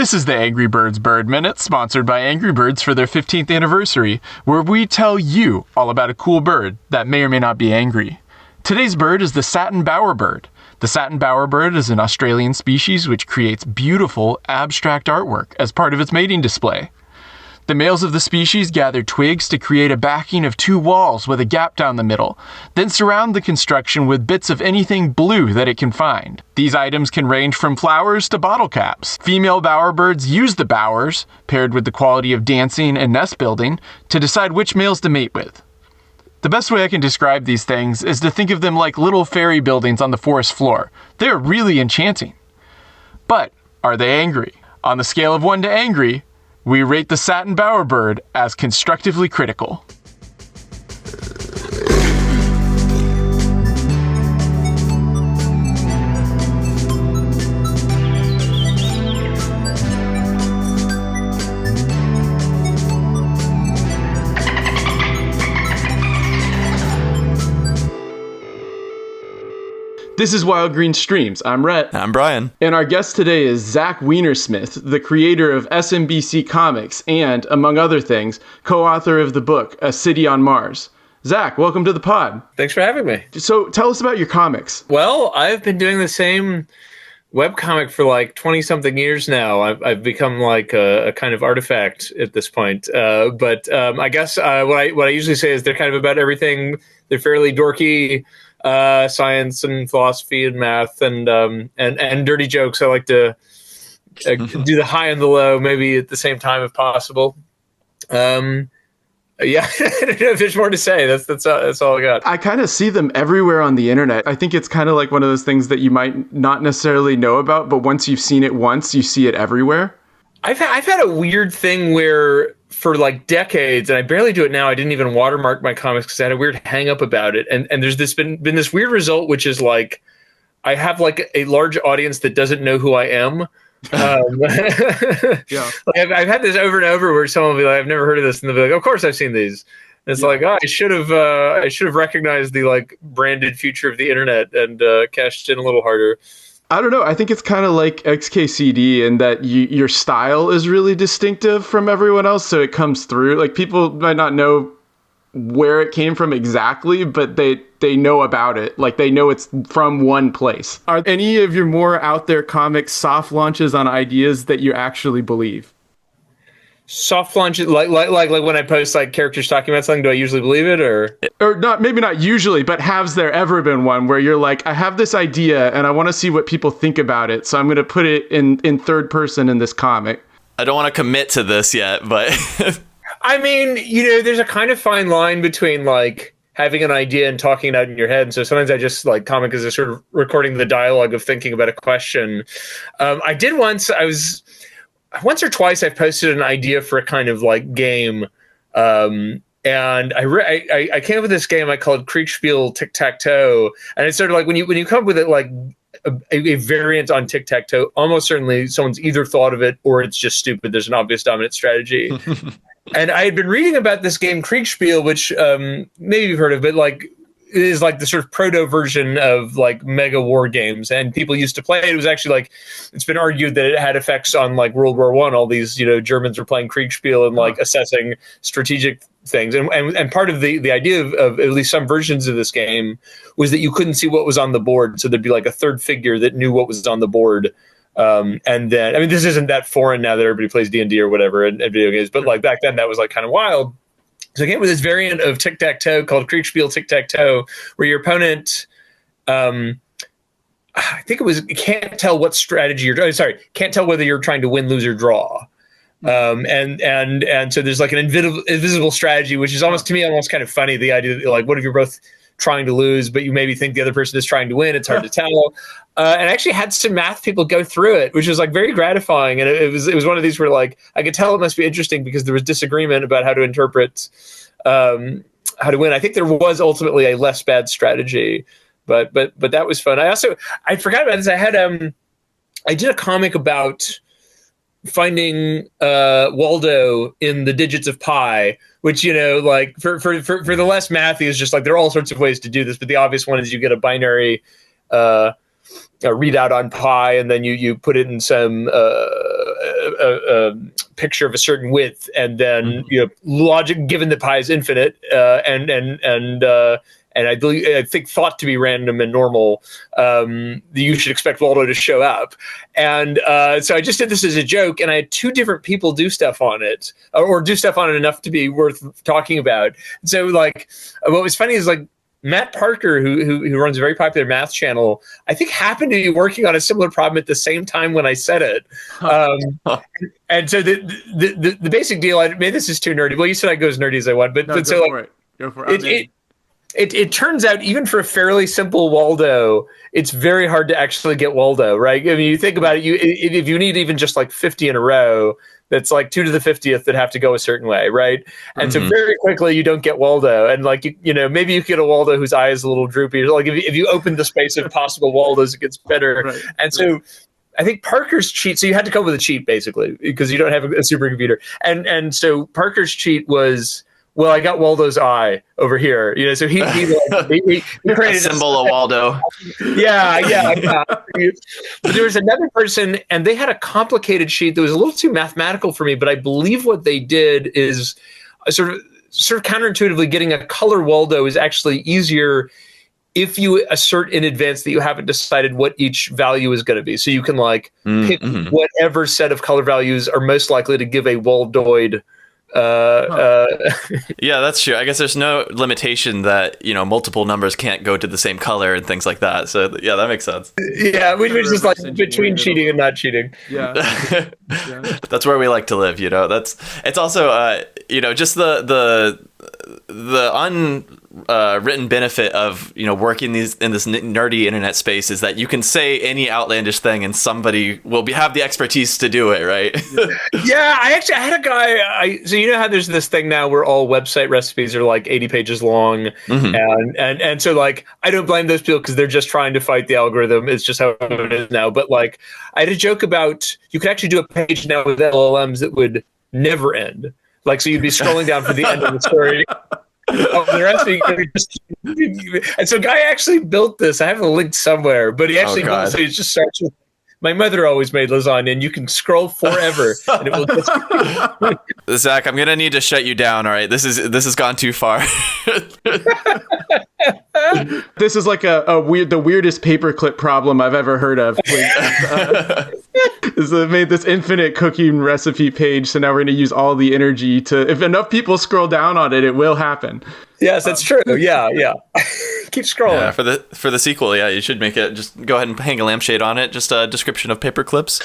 This is the Angry Birds Bird Minute, sponsored by Angry Birds for their 15th anniversary, where we tell you all about a cool bird that may or may not be angry. Today's bird is the satin bowerbird. The satin bowerbird is an Australian species which creates beautiful, abstract artwork as part of its mating display. The males of the species gather twigs to create a backing of two walls with a gap down the middle, then surround the construction with bits of anything blue that it can find. These items can range from flowers to bottle caps. Female bowerbirds use the bowers, paired with the quality of dancing and nest building, to decide which males to mate with. The best way I can describe these things is to think of them like little fairy buildings on the forest floor. They're really enchanting. But are they angry? On the scale of 1 to angry, we rate the satin bowerbird as constructively critical. This is Wild Green Streams. I'm Rhett. I'm Brian. And our guest today is Zach Weinersmith, the creator of SMBC Comics and, among other things, co-author of the book, A City on Mars. Zach, welcome to the pod. Thanks for having me. So tell us about your comics. Well, I've been doing the same webcomic for like 20-something years now. I've become like a kind of artifact at this point. But I guess what I usually say is they're kind of about everything. They're fairly dorky. Science and philosophy and math and dirty jokes. I like to do the high and the low, maybe at the same time if possible. Yeah, I don't know if there's more to say. That's all I got. I kind of see them everywhere on the internet. I think it's kind of like one of those things that you might not necessarily know about, but once you've seen it once, you see it everywhere. I've had a weird thing where for like decades, and I barely do it now. I didn't even watermark my comics because I had a weird hang up about it. And there's been this weird result, which is like I have like a large audience that doesn't know who I am. Yeah. Like I've had this over and over where someone will be like, I've never heard of this, and they'll be like, of course I've seen these. And it's like, oh, I should have recognized the like branded future of the internet and cashed in a little harder. I don't know. I think it's kind of like XKCD in that your style is really distinctive from everyone else, so it comes through. Like people might not know where it came from exactly, but they know about it. Like they know it's from one place. Are any of your more out there comics soft launches on ideas that you actually believe? Soft launch, like when I post like characters talking about something, do I usually believe it or not? Maybe not usually, but has there ever been one where you're like, I have this idea and I want to see what people think about it, so I'm going to put it in third person in this comic? I don't want to commit to this yet, but I mean, there's a kind of fine line between like having an idea and talking it out in your head. And so sometimes I just like comic as a sort of recording the dialogue of thinking about a question. I did once. Once or twice I've posted an idea for a kind of like game. And I came up with this game I called Kriegspiel Tic-Tac-Toe. And it's sort of like when you come up with it like a variant on Tic-Tac-Toe, almost certainly someone's either thought of it or it's just stupid. There's an obvious dominant strategy. And I had been reading about this game Kriegspiel, which maybe you've heard of, but like it is like the sort of proto version of like mega war games, and people used to play it. It was actually like, it's been argued that it had effects on like World War I. All these, Germans were playing Kriegspiel and like assessing strategic things. And part of the idea of at least some versions of this game was that you couldn't see what was on the board. So there'd be like a third figure that knew what was on the board. And then, I mean, this isn't that foreign now that everybody plays D&D or whatever and video games, but like back then that was like kind of wild. So I came with this variant of tic-tac-toe called Kriegspiel Tic-Tac-Toe, where your opponent, I think it was, can't tell what strategy can't tell whether you're trying to win, lose, or draw. And so there's like an invisible strategy, which is almost kind of funny. The idea that like, what if you're both trying to lose, but you maybe think the other person is trying to win? It's hard to tell. And I actually had some math people go through it, which was like very gratifying. And it was one of these where like I could tell it must be interesting because there was disagreement about how to interpret how to win. I think there was ultimately a less bad strategy, but that was fun. I forgot about this. I did a comic about finding Waldo in the digits of pi, which, like for the less mathy is just like there are all sorts of ways to do this, but the obvious one is you get a binary readout on pi, and then you put it in some picture of a certain width, and then logic given that pi is infinite, and I think thought to be random and normal, you should expect Waldo to show up. And so I just did this as a joke, and I had two different people do stuff on it, or do stuff on it enough to be worth talking about. So like, what was funny is like, Matt Parker, who runs a very popular math channel, I think happened to be working on a similar problem at the same time when I said it. And so the basic deal, maybe this is too nerdy. Well, you said I go as nerdy as I want, but no, so go for it. It turns out, even for a fairly simple Waldo, it's very hard to actually get Waldo, right? I mean, you think about it, if you need even just like 50 in a row, that's like 2 to the 50th that have to go a certain way, right? And so very quickly you don't get Waldo. And like, maybe you get a Waldo whose eye is a little droopy. Like if you open the space of possible Waldos, it gets better. Right. And so I think Parker's cheat, so you had to come up with a cheat basically, because you don't have a supercomputer. And so Parker's cheat was, well, I got Waldo's eye over here, so he created a symbol of Waldo. Yeah. But there was another person, and they had a complicated sheet that was a little too mathematical for me, but I believe what they did is sort of counterintuitively, getting a color Waldo is actually easier if you assert in advance that you haven't decided what each value is going to be. So you can pick whatever set of color values are most likely to give a Waldoid. Yeah, that's true. I guess there's no limitation that multiple numbers can't go to the same color and things like that. So yeah, that makes sense. Yeah, which is like between cheating and not cheating. Yeah. That's where we like to live. It's also just the unwritten benefit of working in this nerdy internet space is that you can say any outlandish thing and somebody will have the expertise to do it, right? Yeah, I had a guy. So how there's this thing now where all website recipes are like 80 pages long, and so like I don't blame those people because they're just trying to fight the algorithm. It's just how it is now. But like I had a joke about you could actually do a page now with LLMs that would never end. Like so you'd be scrolling down for the end of the story. And so Guy actually built this. I have a link somewhere, but he actually built it. It just starts with, my mother always made lasagna, and you can scroll forever, and it will just... Zach, I'm gonna need to shut you down. All right, this has gone too far. This is like the weirdest paperclip problem I've ever heard of. Is they made this infinite cooking recipe page, so now we're going to use all the energy to. If enough people scroll down on it, it will happen. Yes, that's true. Yeah. Keep scrolling. Yeah, for the sequel, yeah, you should make it. Just go ahead and hang a lampshade on it. Just a description of paper clips.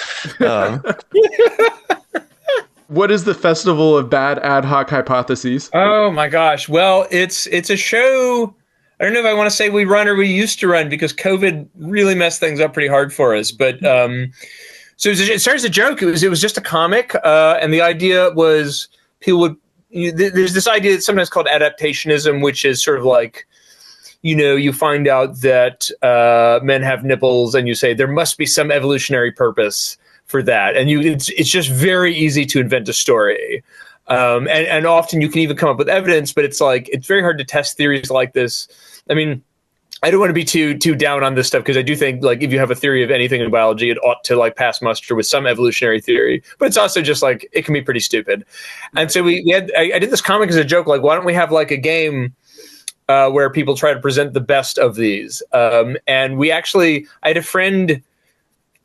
What is the Festival of Bad Ad Hoc Hypotheses? Oh my gosh! Well, it's a show. I don't know if I want to say we run or we used to run because COVID really messed things up pretty hard for us. But so it started as a joke. It was just a comic, and the idea was people would. There's this idea that's sometimes called adaptationism, which is sort of like, you find out that men have nipples, and you say there must be some evolutionary purpose for that, and it's just very easy to invent a story. And often you can even come up with evidence, but it's very hard to test theories like this. I mean, I don't want to be too down on this stuff because I do think if you have a theory of anything in biology, it ought to pass muster with some evolutionary theory. But it's also just it can be pretty stupid. And so I did this comic as a joke. Why don't we have a game where people try to present the best of these? And I had a friend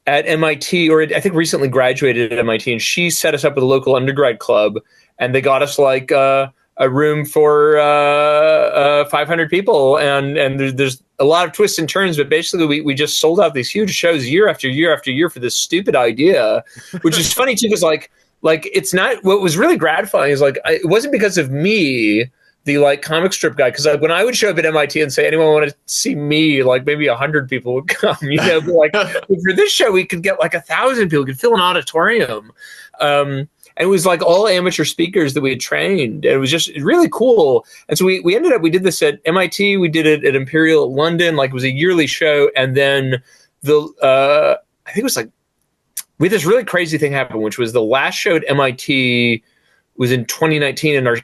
at MIT, or I think recently graduated at MIT, and she set us up with a local undergrad club, and they got us a room for 500 people, and there's a lot of twists and turns, but basically we just sold out these huge shows year after year after year for this stupid idea, which is funny too, because it's not, what was really gratifying is it wasn't because of me, the comic strip guy, because when I would show up at MIT and say anyone want to see me, maybe 100 people would come, but for this show we could get 1,000 people, we could fill an auditorium. And it was all amateur speakers that we had trained. And it was just really cool. And so we did this at MIT. We did it at Imperial London. It was a yearly show. And then I think it was we had this really crazy thing happen, which was the last show at MIT was in 2019. And our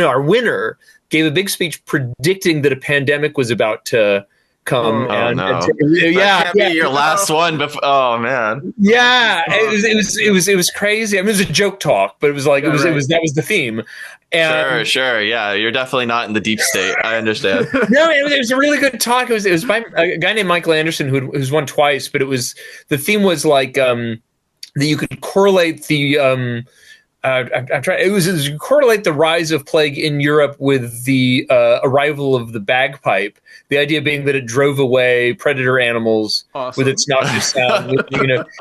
our winner gave a big speech predicting that a pandemic was about to come. That can't be your last one. Oh man. Yeah, it was crazy. I mean, it was a joke talk, but it was like that was the theme. And Sure. Yeah, you're definitely not in the deep state. I understand. No, it was a really good talk. It was by a guy named Michael Anderson who's won twice, but the theme was like that you could correlate the it was correlate the rise of plague in Europe with the arrival of the bagpipe. The idea being that it drove away predator animals with its noxious sound. But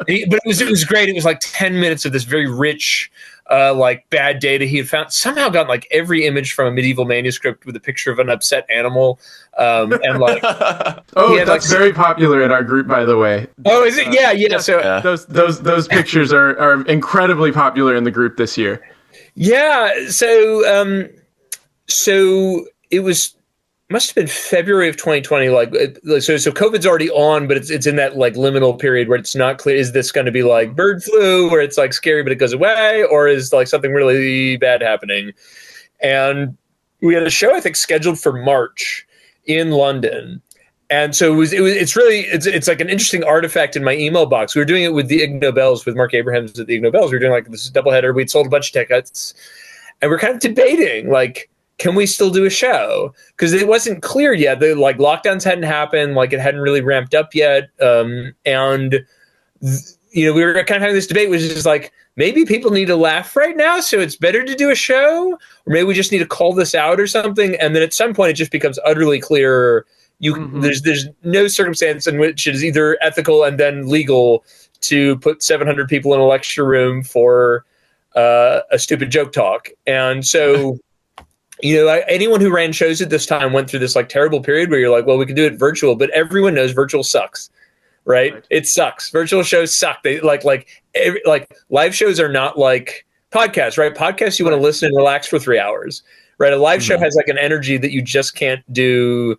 it was great. It was like 10 minutes of this very rich, like bad data he had found. Somehow gotten like every image from a medieval manuscript with a picture of an upset animal, and like that's very popular in our group, by the way. Oh, is it? Yeah. So those pictures are incredibly popular in the group this year. Yeah. So it must have been February of 2020. So COVID's already on, but it's in that like liminal period where it's not clear. Is this going to be like bird flu where it's like scary, but it goes away, or is like something really bad happening? And we had a show, I think, scheduled for March in London. And so it's like an interesting artifact in my email box. We were doing it with the Ig Nobels, with Mark Abrahams at the Ig Nobels. We were doing like this doubleheader. We'd sold a bunch of tickets, and we're kind of debating like, can we still do a show? Because it wasn't clear yet. The like lockdowns hadn't happened, like it hadn't really ramped up yet. We were kind of having this debate, which is like, maybe people need to laugh right now, so it's better to do a show, or maybe we just need to call this out or something. And then at some point, it just becomes utterly clear. There's no circumstance in which it is either ethical and then legal to put 700 people in a lecture room for a stupid joke talk. And so. Anyone who ran shows at this time went through this like terrible period where you're like, well, we can do it virtual, but everyone knows virtual sucks, right? It sucks. Virtual shows suck. They like live shows are not like podcasts, right? Podcasts, you want to listen and relax for 3 hours, right? A live show has like an energy that you just can't do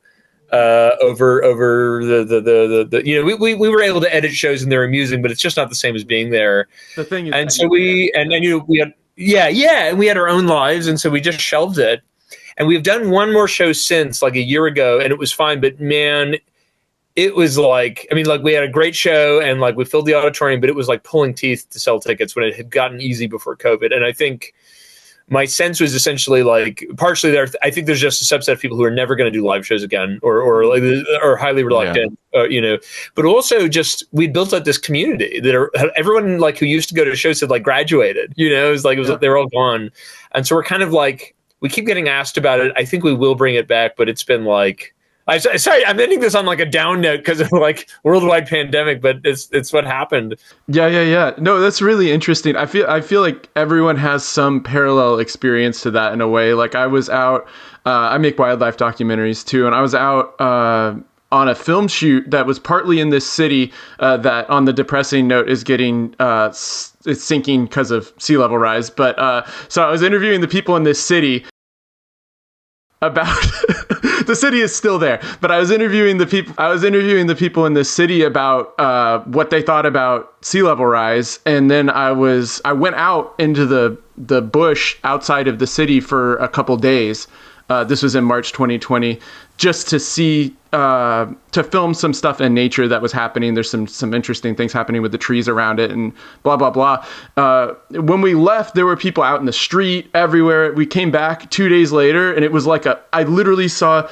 over the we were able to edit shows and they're amusing, but it's just not the same as being there. The thing is, and so we had our own lives, and so we just shelved it. And we've done one more show since, like a year ago, and it was fine. But man, it was like, I mean, like we had a great show, and like we filled the auditorium, but it was like pulling teeth to sell tickets when it had gotten easy before COVID. And I think my sense was essentially like, partially there, I think there's just a subset of people who are never going to do live shows again, or highly reluctant, but also just we'd built up this community that everyone like who used to go to shows had like graduated, they were all gone. And so we're kind of like, we keep getting asked about it. I think we will bring it back, but it's been like, sorry, I'm ending this on like a down note because of like worldwide pandemic, but it's what happened. Yeah. No, that's really interesting. I feel like everyone has some parallel experience to that in a way. Like I was out, I make wildlife documentaries too, and I was out on a film shoot that was partly in this city that, on the depressing note, is getting it's sinking because of sea level rise. But so I was interviewing the people in this city about the city is still there, but I was interviewing the people in this city about what they thought about sea level rise. And then I went out into the bush outside of the city for a couple days. This was in March 2020, just to see, to film some stuff in nature that was happening. There's some interesting things happening with the trees around it and blah, blah, blah. When we left, there were people out in the street everywhere. We came back 2 days later, and it was like I literally saw,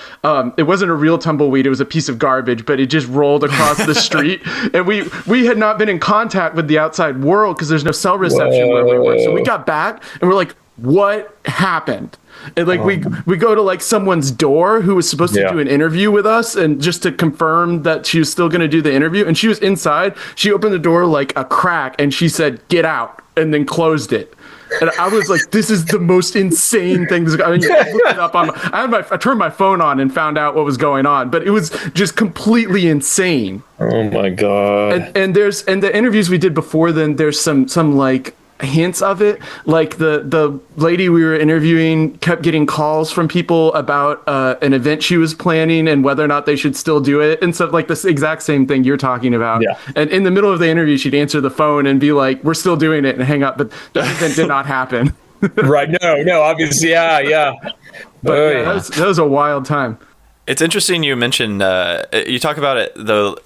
it wasn't a real tumbleweed. It was a piece of garbage, but it just rolled across the street. And we had not been in contact with the outside world because there's no cell reception where we were. So we got back and we're like, what happened? And like we go to like someone's door who was supposed to do an interview with us, and just to confirm that she was still going to do the interview, and she was inside. She opened the door like a crack and she said, "Get out," and then closed it. And I was like, this is the most insane thing. I mean, I looked it up on I turned my phone on and found out what was going on, but it was just completely insane. Oh my God. And the interviews we did before then, there's some like hints of it. Like the lady we were interviewing kept getting calls from people about an event she was planning and whether or not they should still do it, and stuff like this exact same thing you're talking about. Yeah. And in the middle of the interview, she'd answer the phone and be like, "We're still doing it," and hang up. But that event did not happen. Right. No, obviously. Yeah. But that was a wild time. It's interesting you mentioned, you talk about it though,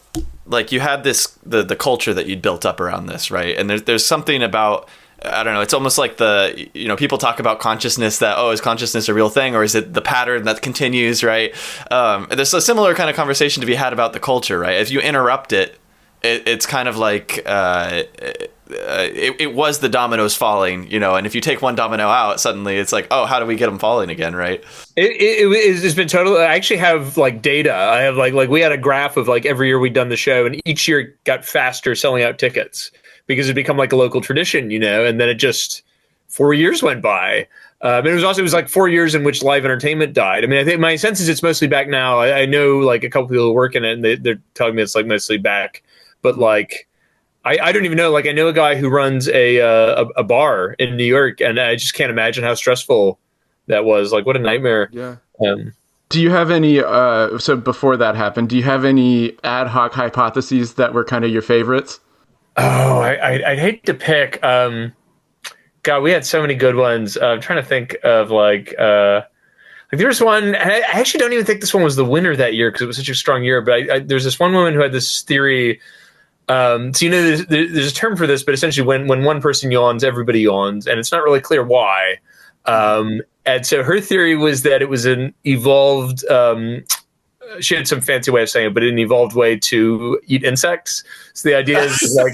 like you had this, the culture that you'd built up around this, right? And there's something about, I don't know, it's almost like people talk about consciousness, that, oh, is consciousness a real thing, or is it the pattern that continues, right? There's a similar kind of conversation to be had about the culture, right? If you interrupt it, it's kind of like, it was the dominoes falling, and if you take one domino out, suddenly it's like, oh, how do we get them falling again, right? It's been totally. I actually have like data. I have like we had a graph of like every year we'd done the show, and each year it got faster selling out tickets because it become like a local tradition, and then it just 4 years went by. It was like 4 years in which live entertainment died. I mean, I think my sense is it's mostly back now. I know like a couple people who work in it, and they're telling me it's like mostly back, but like. I don't even know. Like, I know a guy who runs a bar in New York, and I just can't imagine how stressful that was. Like, what a nightmare. Yeah. Do you have any, so before that happened, do you have any ad hoc hypotheses that were kind of your favorites? Oh, I'd hate to pick. God, we had so many good ones. I'm trying to think of like there's one, and I actually don't even think this one was the winner that year because it was such a strong year, but there's this one woman who had this theory. So there's a term for this, but essentially when one person yawns, everybody yawns, and it's not really clear why. And so her theory was that it was an evolved. She had some fancy way of saying it, but an evolved way to eat insects. So the idea is like,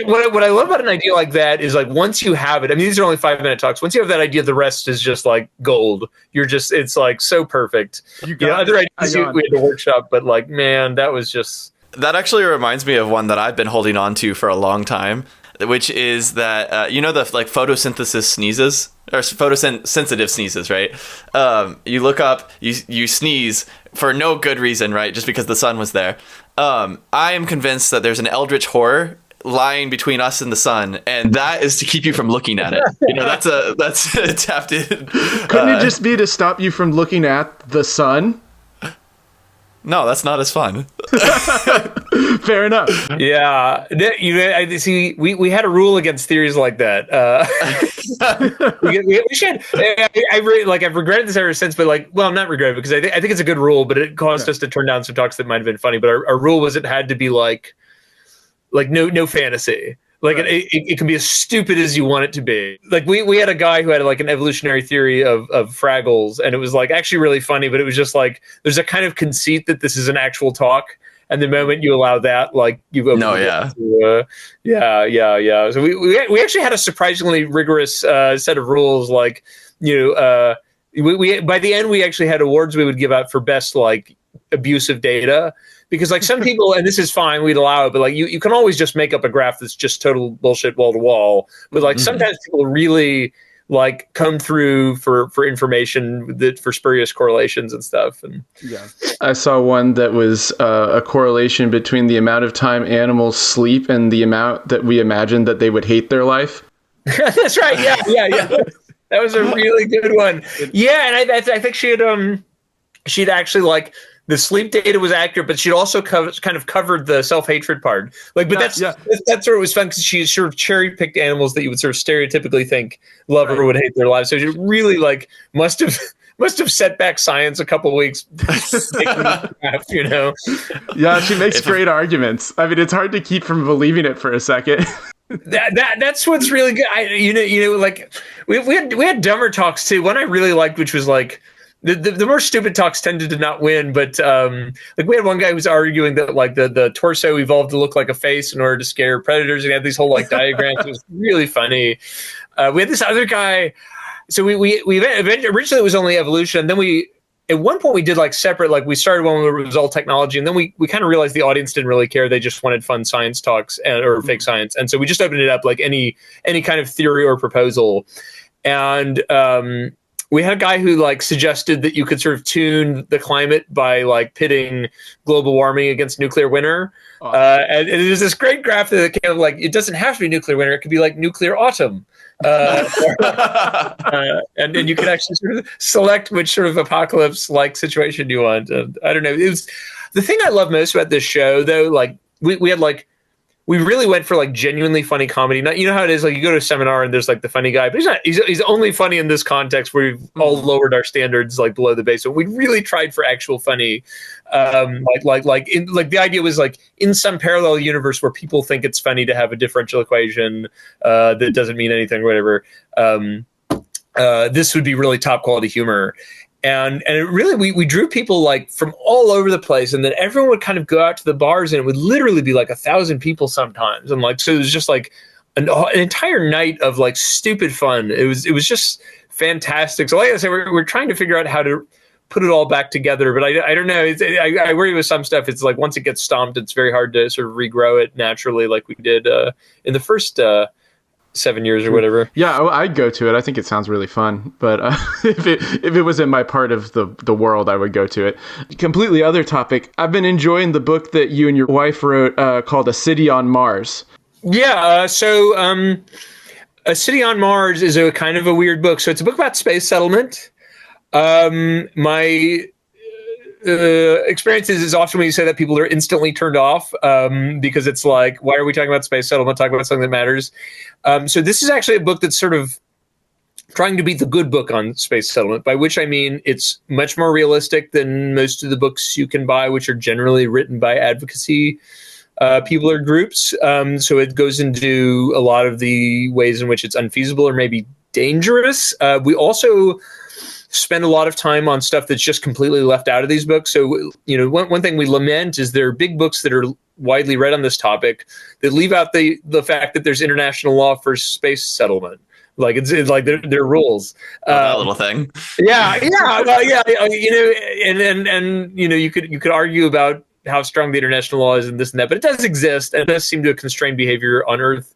what I love about an idea like that is like once you have it. I mean, these are only 5-minute talks. Once you have that idea, the rest is just like gold. It's like so perfect. Other ideas we had to workshop, but like, man, that was just. That actually reminds me of one that I've been holding on to for a long time, which is that, the like photosynthesis sneezes, or photosensitive sneezes, right? You look up, you sneeze for no good reason, right? Just because the sun was there. I am convinced that there's an eldritch horror lying between us and the sun, and that is to keep you from looking at it. That's tapped in. Couldn't it just be to stop you from looking at the sun? No, that's not as fun. Fair enough. Yeah, I see. We had a rule against theories like that. We should. I've regretted this ever since, but I'm not regretted because I think it's a good rule, but it caused us to turn down some talks that might have been funny. But our rule was it had to be like no fantasy. Like right. it can be as stupid as you want it to be. Like we had a guy who had like an evolutionary theory of Fraggles, and it was like actually really funny, but it was just like there's a kind of conceit that this is an actual talk, and the moment you allow that, like you've opened yeah. So we actually had a surprisingly rigorous set of rules. Like we by the end we actually had awards we would give out for best like abuse of data. Because like some people, and this is fine, we'd allow it, but like you can always just make up a graph that's just total bullshit wall to wall. But like sometimes people really like come through for information for spurious correlations and stuff. And yeah, I saw one that was a correlation between the amount of time animals sleep and the amount that we imagine that they would hate their life. That's right. Yeah. That was a really good one. Yeah, and I think she'd actually like. The sleep data was accurate, but she'd also kind of covered the self-hatred part. That's where it was fun because she sort of cherry-picked animals that you would sort of stereotypically think love or would hate their lives. So she really must have set back science a couple of weeks. Yeah, she makes great arguments. I mean, it's hard to keep from believing it for a second. That's what's really good. We had dumber talks too. One I really liked, which was like. The more stupid talks tended to not win, but we had one guy who was arguing that like the torso evolved to look like a face in order to scare predators, and he had these whole like diagrams. It was really funny. We had this other guy. So we originally it was only evolution. Then at one point we did like separate, like we started one where it was all technology, and then we kind of realized the audience didn't really care. They just wanted fun science talks or fake science, and so we just opened it up like any kind of theory or proposal, and. We had a guy who like suggested that you could sort of tune the climate by like pitting global warming against nuclear winter. And there's this great graph that came like, it doesn't have to be nuclear winter. It could be like nuclear autumn. And then you could actually sort of select which sort of apocalypse like situation you want. I don't know. It was the thing I love most about this show though. Like we had like we really went for like genuinely funny comedy. Not, you know how it is, like you go to a seminar and there's like the funny guy, but he's only funny in this context where we've all lowered our standards like below the base. So we really tried for actual funny. The idea was like in some parallel universe where people think it's funny to have a differential equation that doesn't mean anything or whatever. This would be really top quality humor. And it really, we drew people like from all over the place, and then everyone would kind of go out to the bars, and it would literally be like 1,000 people sometimes. And like, so it was just like an entire night of like stupid fun. It was just fantastic. So like I said, we're trying to figure out how to put it all back together, but I don't know. I worry with some stuff. It's like once it gets stomped, it's very hard to sort of regrow it naturally, like we did in the first 7 years or whatever. Yeah, I'd go to it. I think it sounds really fun. But if it was in my part of the world, I would go to it. Completely other topic. I've been enjoying the book that you and your wife wrote called A City on Mars. Yeah. So A City on Mars is a kind of a weird book. So it's a book about space settlement. My experiences is often when you say that, people are instantly turned off because it's like, why are we talking about space settlement? Talk about something that matters. So this is actually a book that's sort of trying to be the good book on space settlement, by which I mean it's much more realistic than most of the books you can buy, which are generally written by advocacy people or groups. So it goes into a lot of the ways in which it's unfeasible or maybe dangerous. We also spend a lot of time on stuff that's just completely left out of these books. So, you know, one thing we lament is there are big books that are widely read on this topic that leave out the fact that there's international law for space settlement. Like it's like there are rules. That little thing. Yeah. Well, yeah. You know, and you know, you could argue about how strong the international law is and this and that, but it does exist and it does seem to constrain behavior on Earth.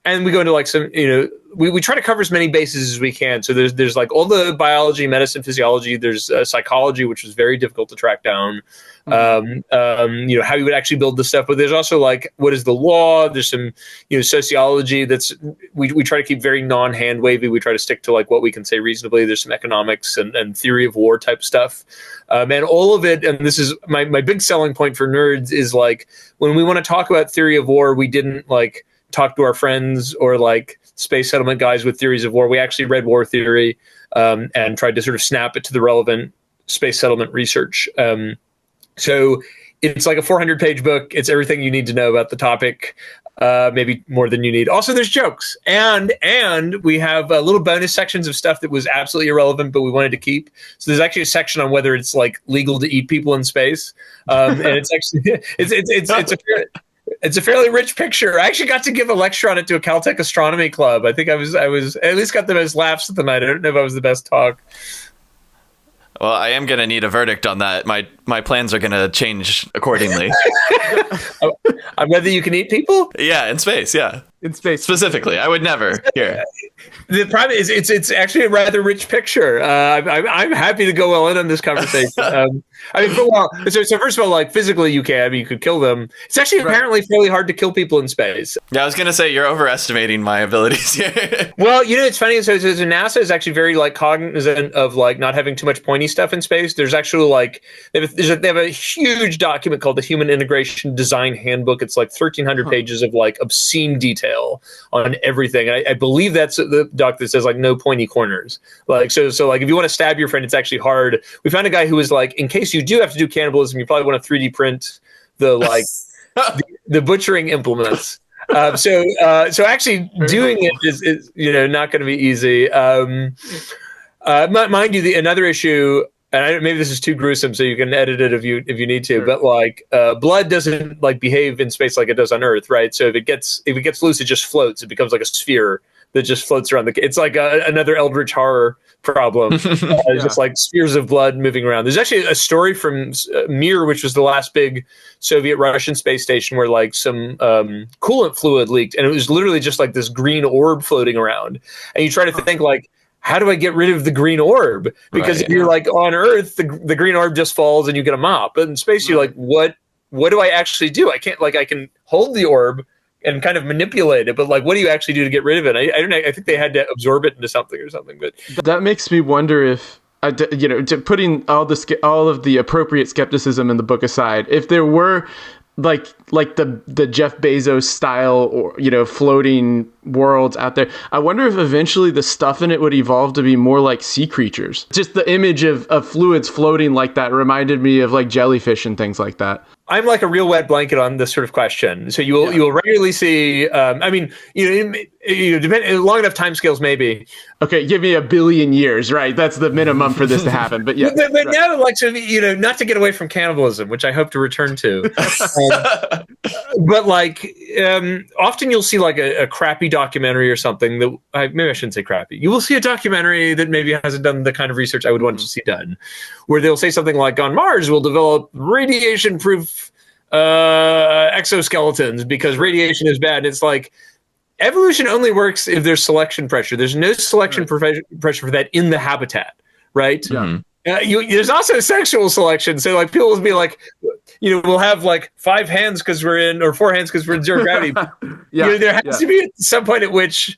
And we go into like some, you know, we try to cover as many bases as we can. So there's like all the biology, medicine, physiology. There's psychology, which is very difficult to track down. You know, how you would actually build the stuff. But there's also like, what is the law? There's some, you know, sociology that's, we try to keep very non-hand wavy. We try to stick to like what we can say reasonably. There's some economics and theory of war type stuff. And all of it, and this is my big selling point for nerds, is like when we want to talk about theory of war, we didn't like talk to our friends or like space settlement guys with theories of war. We actually read war theory and tried to sort of snap it to the relevant space settlement research. So it's like a 400-page book. It's everything you need to know about the topic, maybe more than you need. Also, there's jokes. And we have little bonus sections of stuff that was absolutely irrelevant, but we wanted to keep. So there's actually a section on whether it's like legal to eat people in space. And it's actually, it's a fairly rich picture. I actually got to give a lecture on it to a Caltech astronomy club. I think I was at least got the most laughs at the night. I don't know if I was the best talk. Well, I am going to need a verdict on that. My plans are going to change accordingly. On whether you can eat people? Yeah, in space, yeah. In space. Specifically, I would never. Here. The problem is it's actually a rather rich picture. I'm happy to go all in on this conversation. I mean, so first of all, like physically you can. I mean, you could kill them. It's actually apparently fairly hard to kill people in space. Yeah, I was going to say you're overestimating my abilities here. Well, you know, it's funny. So NASA is actually very like cognizant of like not having too much pointy stuff in space. There's actually like they have a huge document called the Human Integration Design Handbook. It's like 1,300 pages of like obscene detail on everything. And I believe that's the doc that says like no pointy corners. Like so like if you want to stab your friend, it's actually hard. We found a guy who was like, in case you do have to do cannibalism, you probably want to 3D print the like the butchering implements. So actually doing it is you know not going to be easy. Mind you, another issue, and maybe this is too gruesome, so you can edit it if you need to. Sure. But like blood doesn't like behave in space like it does on Earth, right? So if it gets loose, it just floats. It becomes like a sphere that just floats around it's like another Eldritch horror problem. It's just like spheres of blood moving around. There's actually a story from Mir, which was the last big Soviet-Russian space station, where like some coolant fluid leaked, and it was literally just like this green orb floating around. And you try to think like, how do I get rid of the green orb? Because if you're like on Earth, the green orb just falls and you get a mop. But in space, you're like, what do I actually do? I can't I can hold the orb and kind of manipulate it, but like, what do you actually do to get rid of it? I don't know. I think they had to absorb it into something or something. But that makes me wonder if, you know, putting all of the appropriate skepticism in the book aside, if there were like like the Jeff Bezos style, or floating worlds out there. I wonder if eventually the stuff in it would evolve to be more like sea creatures. Just the image of fluids floating like that reminded me of like jellyfish and things like that. I'm like a real wet blanket on this sort of question. So you will regularly see. Depend long enough timescales maybe. Okay, give me 1 billion years, right? That's the minimum for this to happen. But yeah, but right. no, like so, not to get away from cannibalism, which I hope to return to. But like, often you'll see like a crappy documentary or something that maybe I shouldn't say crappy. You will see a documentary that maybe hasn't done the kind of research I would want to see done, where they'll say something like, on Mars we'll develop radiation-proof exoskeletons because radiation is bad. It's like, evolution only works if there's selection pressure. There's no selection pressure for that in the habitat, right? Yeah. There's also sexual selection. So like people will be like, we'll have like 5 hands because we're in, or 4 hands because we're in zero gravity. There has to be some point at which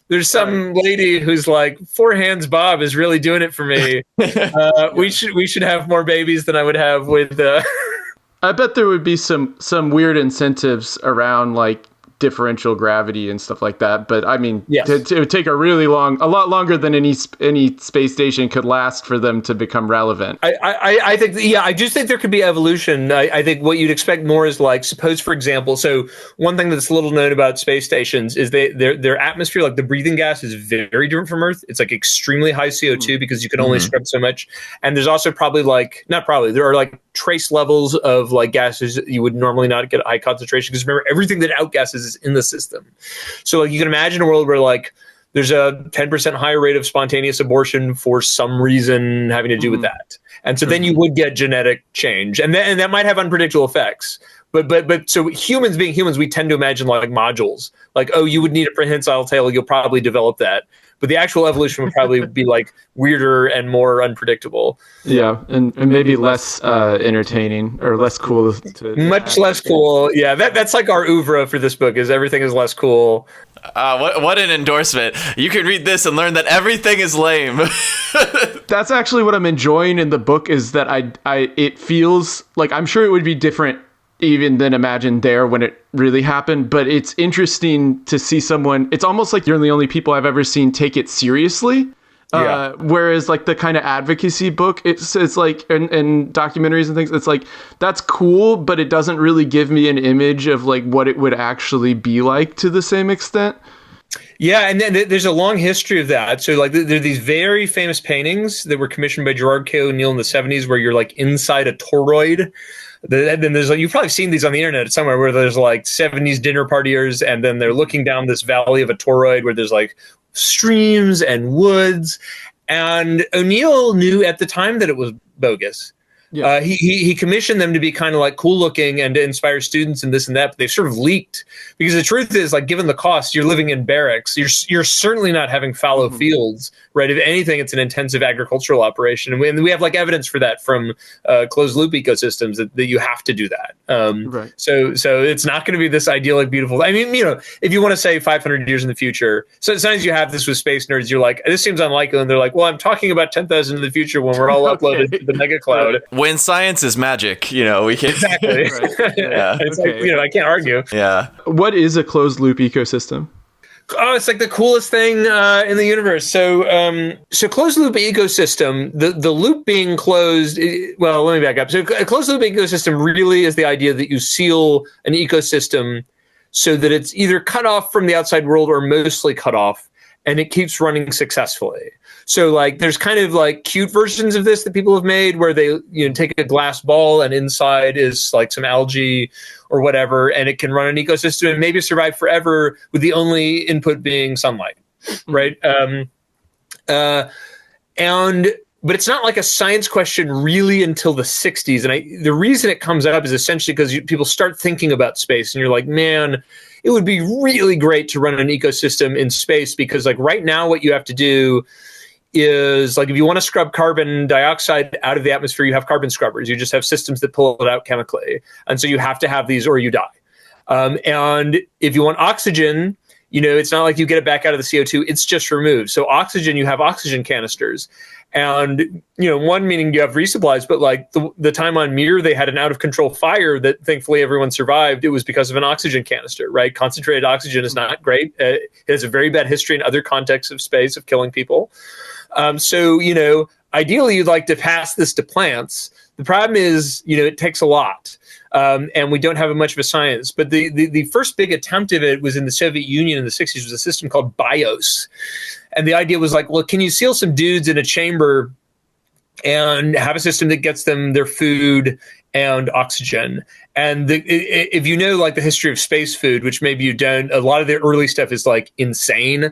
there's some lady who's like, 4 hands Bob is really doing it for me. We should have more babies than I would have with. I bet there would be some weird incentives around like differential gravity and stuff like that. But I mean, yes. It would take a lot longer than any space station could last for them to become relevant. I think, I just think there could be evolution. I think what you'd expect more is like, suppose, for example, so one thing that's little known about space stations is their atmosphere, like the breathing gas is very different from Earth. It's like extremely high CO2 because you can only scrub so much. And there's also there are like trace levels of like gases that you would normally not get at high concentration, because remember, everything that outgasses is in the system. So like you can imagine a world where like there's a 10% higher rate of spontaneous abortion for some reason having to do with that. And so then you would get genetic change, and that might have unpredictable effects. But so humans being humans, we tend to imagine like modules, like, oh, you would need a prehensile tail, you'll probably develop that. But the actual evolution would probably be like weirder and more unpredictable. Yeah, and maybe less entertaining or less cool. Much less cool. Yeah, that's like our oeuvre for this book, is everything is less cool. What an endorsement. You can read this and learn that everything is lame. That's actually what I'm enjoying in the book, is that it feels like, I'm sure it would be different even than imagined there when it really happened, but it's interesting to see someone, it's almost like you're the only people I've ever seen take it seriously. Whereas like the kind of advocacy book, it's like, and documentaries and things, it's like, that's cool, but it doesn't really give me an image of like what it would actually be like to the same extent. Yeah, and then there's a long history of that. So like there are these very famous paintings that were commissioned by Gerard K. O'Neill in the 70s where you're like inside a toroid. Then there's like, you've probably seen these on the internet somewhere, where there's like 70s dinner partiers, and then they're looking down this valley of a toroid where there's like streams and woods. And O'Neill knew at the time that it was bogus. Yeah. He commissioned them to be kind of like cool looking and to inspire students and this and that, but they've sort of leaked, because the truth is, like, given the cost, you're living in barracks. You're certainly not having fallow fields, right? If anything, it's an intensive agricultural operation, and we have like evidence for that from closed loop ecosystems that you have to do that. Right. So it's not going to be this idyllic, beautiful. I mean, if you want to say 500 years in the future, so sometimes you have this with space nerds. You're like, this seems unlikely, and they're like, well, I'm talking about 10,000 in the future when we're all uploaded to the mega cloud. When science is magic, we can exactly. Right. Yeah. It's like, I can't argue. Yeah. What is a closed loop ecosystem? Oh, it's like the coolest thing in the universe. So closed loop ecosystem, the loop being closed. Well, let me back up. So a closed loop ecosystem really is the idea that you seal an ecosystem so that it's either cut off from the outside world or mostly cut off, and it keeps running successfully. So like there's kind of like cute versions of this that people have made where they take a glass ball and inside is like some algae or whatever, and it can run an ecosystem and maybe survive forever with the only input being sunlight, right? But it's not like a science question really until the 60s. And the reason it comes up is essentially because people start thinking about space, and you're like, man, it would be really great to run an ecosystem in space, because like right now what you have to do is, like, if you want to scrub carbon dioxide out of the atmosphere, you have carbon scrubbers. You just have systems that pull it out chemically. And so you have to have these or you die. And if you want oxygen, it's not like you get it back out of the CO2. It's just removed. So oxygen, you have oxygen canisters. And, one meaning you have resupplies, but like the time on Mir, they had an out of control fire that thankfully everyone survived. It was because of an oxygen canister, right? Concentrated oxygen is not great. It has a very bad history in other contexts of space of killing people. So, ideally you'd like to pass this to plants. The problem is, it takes a lot. And we don't have much of a science. But the first big attempt of it was in the Soviet Union in the 60s. It was a system called BIOS. And the idea was like, well, can you seal some dudes in a chamber and have a system that gets them their food and oxygen? And if you know like the history of space food, which maybe you don't, a lot of the early stuff is like insane.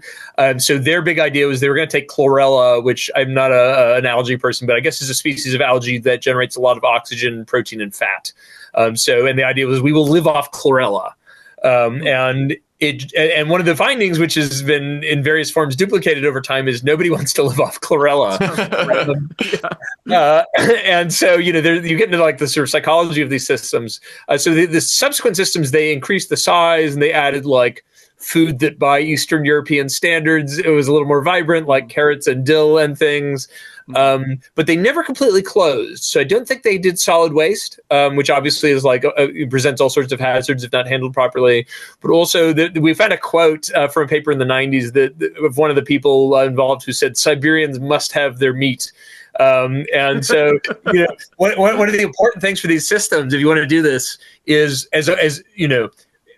So their big idea was they were going to take chlorella, which I'm not an algae person, but I guess is a species of algae that generates a lot of oxygen, protein, and fat. And the idea was we will live off chlorella. And one of the findings, which has been in various forms duplicated over time, is nobody wants to live off chlorella. And so, you get into like the sort of psychology of these systems. So the subsequent systems, they increased the size and they added like food that by Eastern European standards, it was a little more vibrant, like carrots and dill and things. But they never completely closed. So I don't think they did solid waste, which obviously is like it presents all sorts of hazards if not handled properly. But also we found a quote from a paper in the 90s of one of the people involved who said Siberians must have their meat. And so, one of the important things for these systems, if you want to do this, is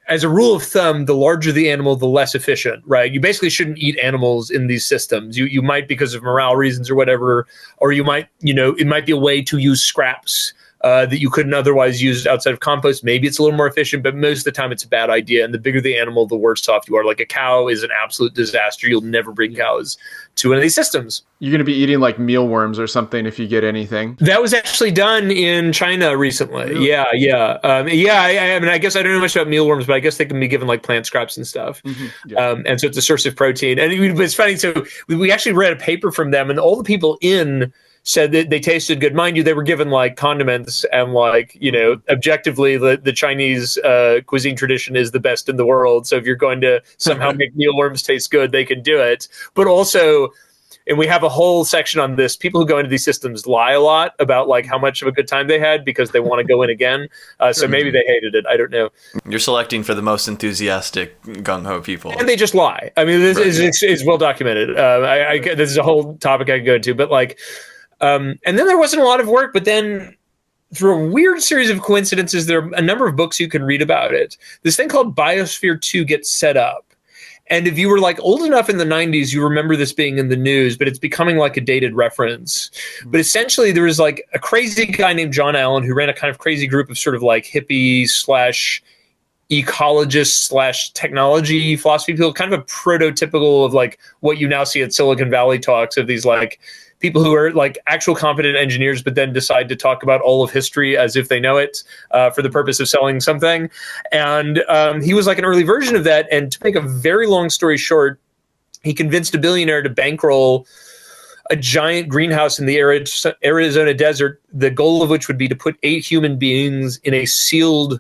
as a rule of thumb, the larger the animal, the less efficient, right? You basically shouldn't eat animals in these systems. You might because of morale reasons or whatever, or you might, it might be a way to use scraps that you couldn't otherwise use outside of compost. Maybe it's a little more efficient, but most of the time it's a bad idea. And the bigger the animal, the worse off you are. Like a cow is an absolute disaster. You'll never bring cows to one of these systems. You're going to be eating like mealworms or something if you get anything. That was actually done in China recently. Really? Yeah. I mean, I guess I don't know much about mealworms, but I guess they can be given like plant scraps and stuff. Mm-hmm. Yeah. And so it's a source of protein. And it's funny. So we actually read a paper from them, and all the people said that they tasted good. Mind you, they were given like condiments and like, objectively the Chinese cuisine tradition is the best in the world. So if you're going to somehow make mealworms taste good, they can do it. But also, and we have a whole section on this, people who go into these systems lie a lot about like how much of a good time they had because they want to go in again. So maybe they hated it. I don't know. You're selecting for the most enthusiastic gung-ho people. And they just lie. I mean, this is well documented. This is a whole topic I could go into, but like, and then there wasn't a lot of work, but then through a weird series of coincidences, there are a number of books you can read about it. This thing called Biosphere 2 gets set up. And if you were like old enough in the 90s, you remember this being in the news, but it's becoming like a dated reference. But essentially there was like a crazy guy named John Allen who ran a kind of crazy group of sort of like hippie / ecologist / technology philosophy people, kind of a prototypical of like what you now see at Silicon Valley talks of these like people who are like actual competent engineers, but then decide to talk about all of history as if they know it for the purpose of selling something. And he was like an early version of that. And to make a very long story short, he convinced a billionaire to bankroll a giant greenhouse in the Arizona desert, the goal of which would be to put 8 human beings in a sealed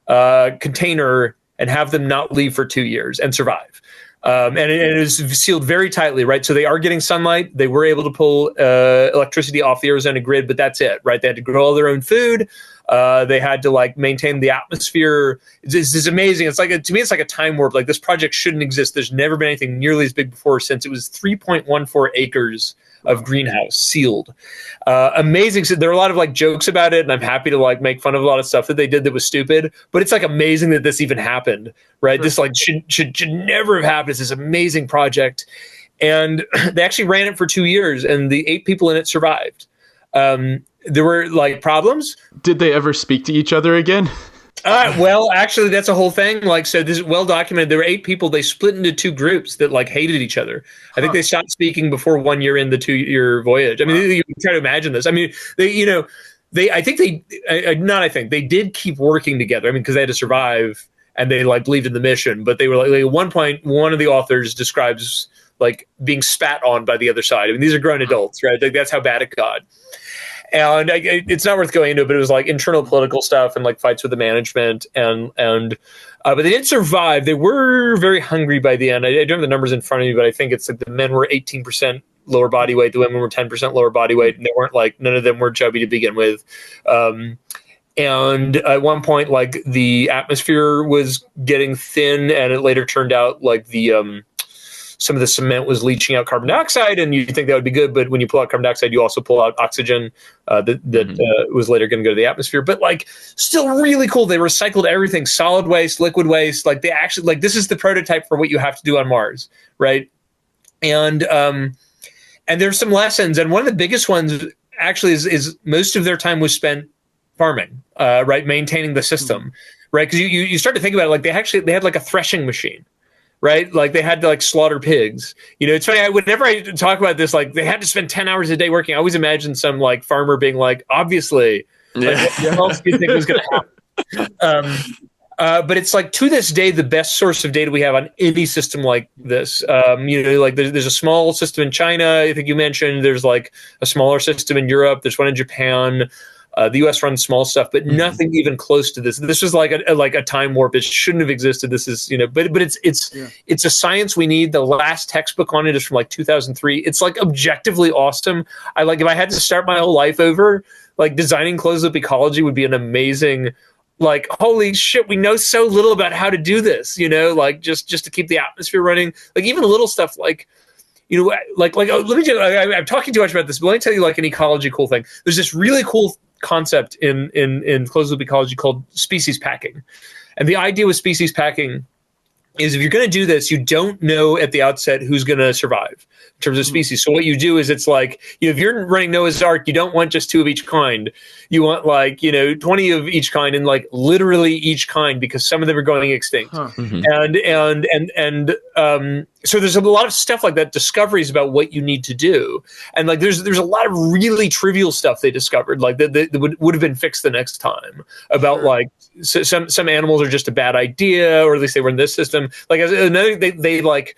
container and have them not leave for 2 years and survive. And it is sealed very tightly, right? So they are getting sunlight. They were able to pull electricity off the Arizona grid, but that's it, right? They had to grow all their own food. They had to like maintain the atmosphere. It's amazing. It's like to me, it's like a time warp. Like this project shouldn't exist. There's never been anything nearly as big before. Since it was 3.14 acres of greenhouse sealed. Amazing. So there are a lot of like jokes about it, and I'm happy to like make fun of a lot of stuff that they did that was stupid, but it's like amazing that this even happened, right? This like should never have happened. It's this amazing project. And they actually ran it for 2 years, and the 8 people in it survived. There were like problems. Did they ever speak to each other again? Well, actually, that's a whole thing. Like, so this is well documented. There were 8 people. They split into 2 groups that like hated each other. I think they stopped speaking before 1 year in the 2-year voyage. I mean, you can try to imagine this. I mean, they did keep working together. I mean, because they had to survive and they like believed in the mission. But they were like at one point, one of the authors describes like being spat on by the other side. I mean, these are grown adults, right? Like, that's how bad it got. And it's not worth going into, but it was like internal political stuff and like fights with the management but they did survive. They were very hungry by the end. I don't have the numbers in front of me, but I think it's like the men were 18% lower body weight, the women were 10% lower body weight, and they weren't like, none of them were chubby to begin with. And at one point, like the atmosphere was getting thin, and it later turned out like some of the cement was leaching out carbon dioxide, and you think that would be good, but when you pull out carbon dioxide, you also pull out oxygen that was later going to go to the atmosphere. But like, still really cool. They recycled everything: solid waste, liquid waste. Like they actually, like, this is the prototype for what you have to do on Mars, right? And there's some lessons, and one of the biggest ones actually is most of their time was spent farming, right, maintaining the system, right? Because you start to think about it, like they had like a threshing machine. Right? Like they had to like slaughter pigs. You know, it's funny. Whenever I talk about this, like they had to spend 10 hours a day working. I always imagine some like farmer being like, obviously, like, what else do you think was going to happen? But it's like, to this day, the best source of data we have on any system like this. You know, like there's a small system in China, I think you mentioned. There's like a smaller system in Europe. There's one in Japan. The U.S. runs small stuff, but nothing even close to this. This was like a time warp. It shouldn't have existed. This is, you know, but it's a science we need. The last textbook on it is from like 2003. It's like objectively awesome. I like, if I had to start my whole life over, like designing closed loop ecology would be an amazing, like, holy shit, we know so little about how to do this, you know, like just to keep the atmosphere running. Like even little stuff like, you know, let me just, I'm talking too much about this, but let me tell you like an ecology cool thing. There's this really cool concept in closed loop ecology called species packing. And the idea with species packing is if you're going to do this, you don't know at the outset who's going to survive in terms of species. So what you do is it's like, you know, if you're running Noah's Ark, you don't want just 2 of each kind. You want like, you know, 20 of each kind, and like literally each kind, because some of them are going extinct. So there's a lot of stuff like that, discoveries about what you need to do. And like there's a lot of really trivial stuff they discovered, like that would have been fixed the next time, about like some animals are just a bad idea, or at least they were in this system. Like another, they like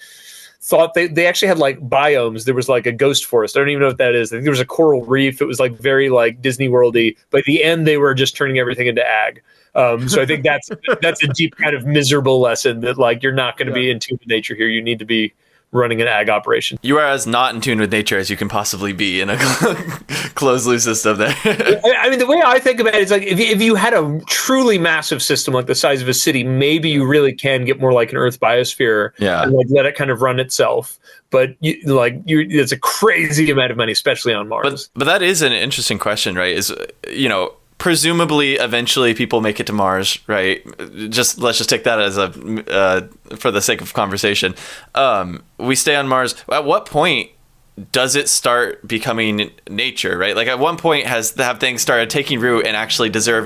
thought they actually had like biomes. There was like a ghost forest. I don't even know what that is. I think there was a coral reef. It was like very like Disney Worldy, but at the end they were just turning everything into ag. So I think that's a deep kind of miserable lesson that like you're not going to be in tune with nature here. You need to be running an ag operation. You are as not in tune with nature as you can possibly be in a closed loop system there. I mean, the way I think about it is like if you had a truly massive system like the size of a city, maybe you really can get more like an Earth biosphere and like let it kind of run itself. But it's a crazy amount of money, especially on Mars. But that is an interesting question, right? Is, you know, presumably eventually people make it to Mars, right? Let's just take that as for the sake of conversation. We stay on Mars. At what point does it start becoming nature, right? Like at one point have things started taking root and actually deserve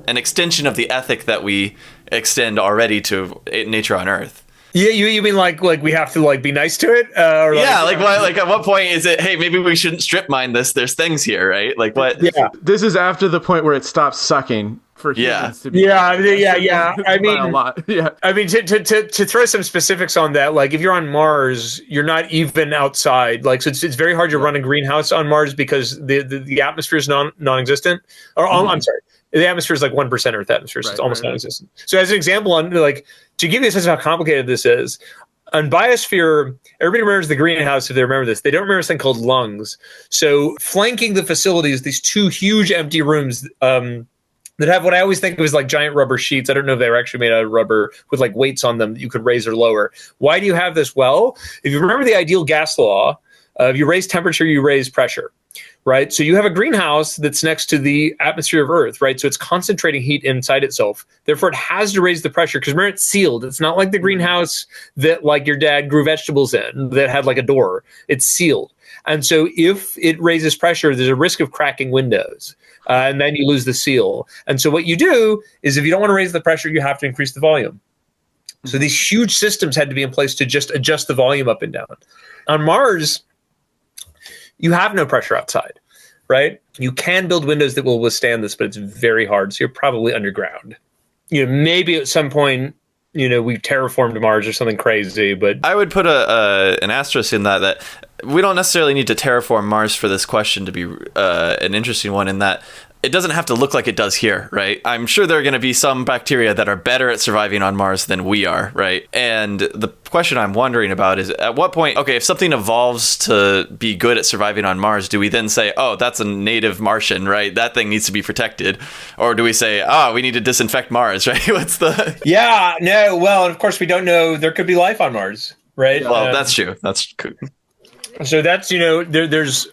an extension of the ethic that we extend already to nature on Earth? Yeah, you mean like we have to like be nice to it? Like at what point is it, hey, maybe we shouldn't strip mine this? There's things here, right? Like what? Yeah, this is after the point where it stops sucking for humans to be. I mean, a lot. I mean, to throw some specifics on that, like if you're on Mars, you're not even outside. Like, so it's very hard to run a greenhouse on Mars because the atmosphere is non-existent. Or I'm sorry. The atmosphere is like 1% Earth atmosphere, so it's almost non-existent. So as an example, on like to give you a sense of how complicated this is, on biosphere, everybody remembers the greenhouse if they remember this. They don't remember this thing called lungs. So flanking the facilities, these 2 huge empty rooms that have what I always think of as like giant rubber sheets. I don't know if they were actually made out of rubber with like weights on them that you could raise or lower. Why do you have this? Well, if you remember the ideal gas law, if you raise temperature, you raise pressure. Right. So you have a greenhouse that's next to the atmosphere of Earth. Right. So it's concentrating heat inside itself. Therefore, it has to raise the pressure because remember, it's sealed. It's not like the greenhouse that like your dad grew vegetables in that had like a door. It's sealed. And so if it raises pressure, there's a risk of cracking windows. And then you lose the seal. And so what you do is if you don't want to raise the pressure, you have to increase the volume. So these huge systems had to be in place to just adjust the volume up and down. On Mars, you have no pressure outside, right? You can build windows that will withstand this, but it's very hard. So you're probably underground. You know, maybe at some point, you know, we've terraformed Mars or something crazy, but I would put an asterisk in that we don't necessarily need to terraform Mars for this question to be an interesting one, in that it doesn't have to look like it does here, right? I'm sure there are going to be some bacteria that are better at surviving on Mars than we are, right? And the question I'm wondering about is, at what point, okay, if something evolves to be good at surviving on Mars, do we then say, oh, that's a native Martian, right? That thing needs to be protected. Or do we say, we need to disinfect Mars, right? What's the... Yeah, no, well, of course we don't know. There could be life on Mars, right? Well, that's true. That's true. So that's, there's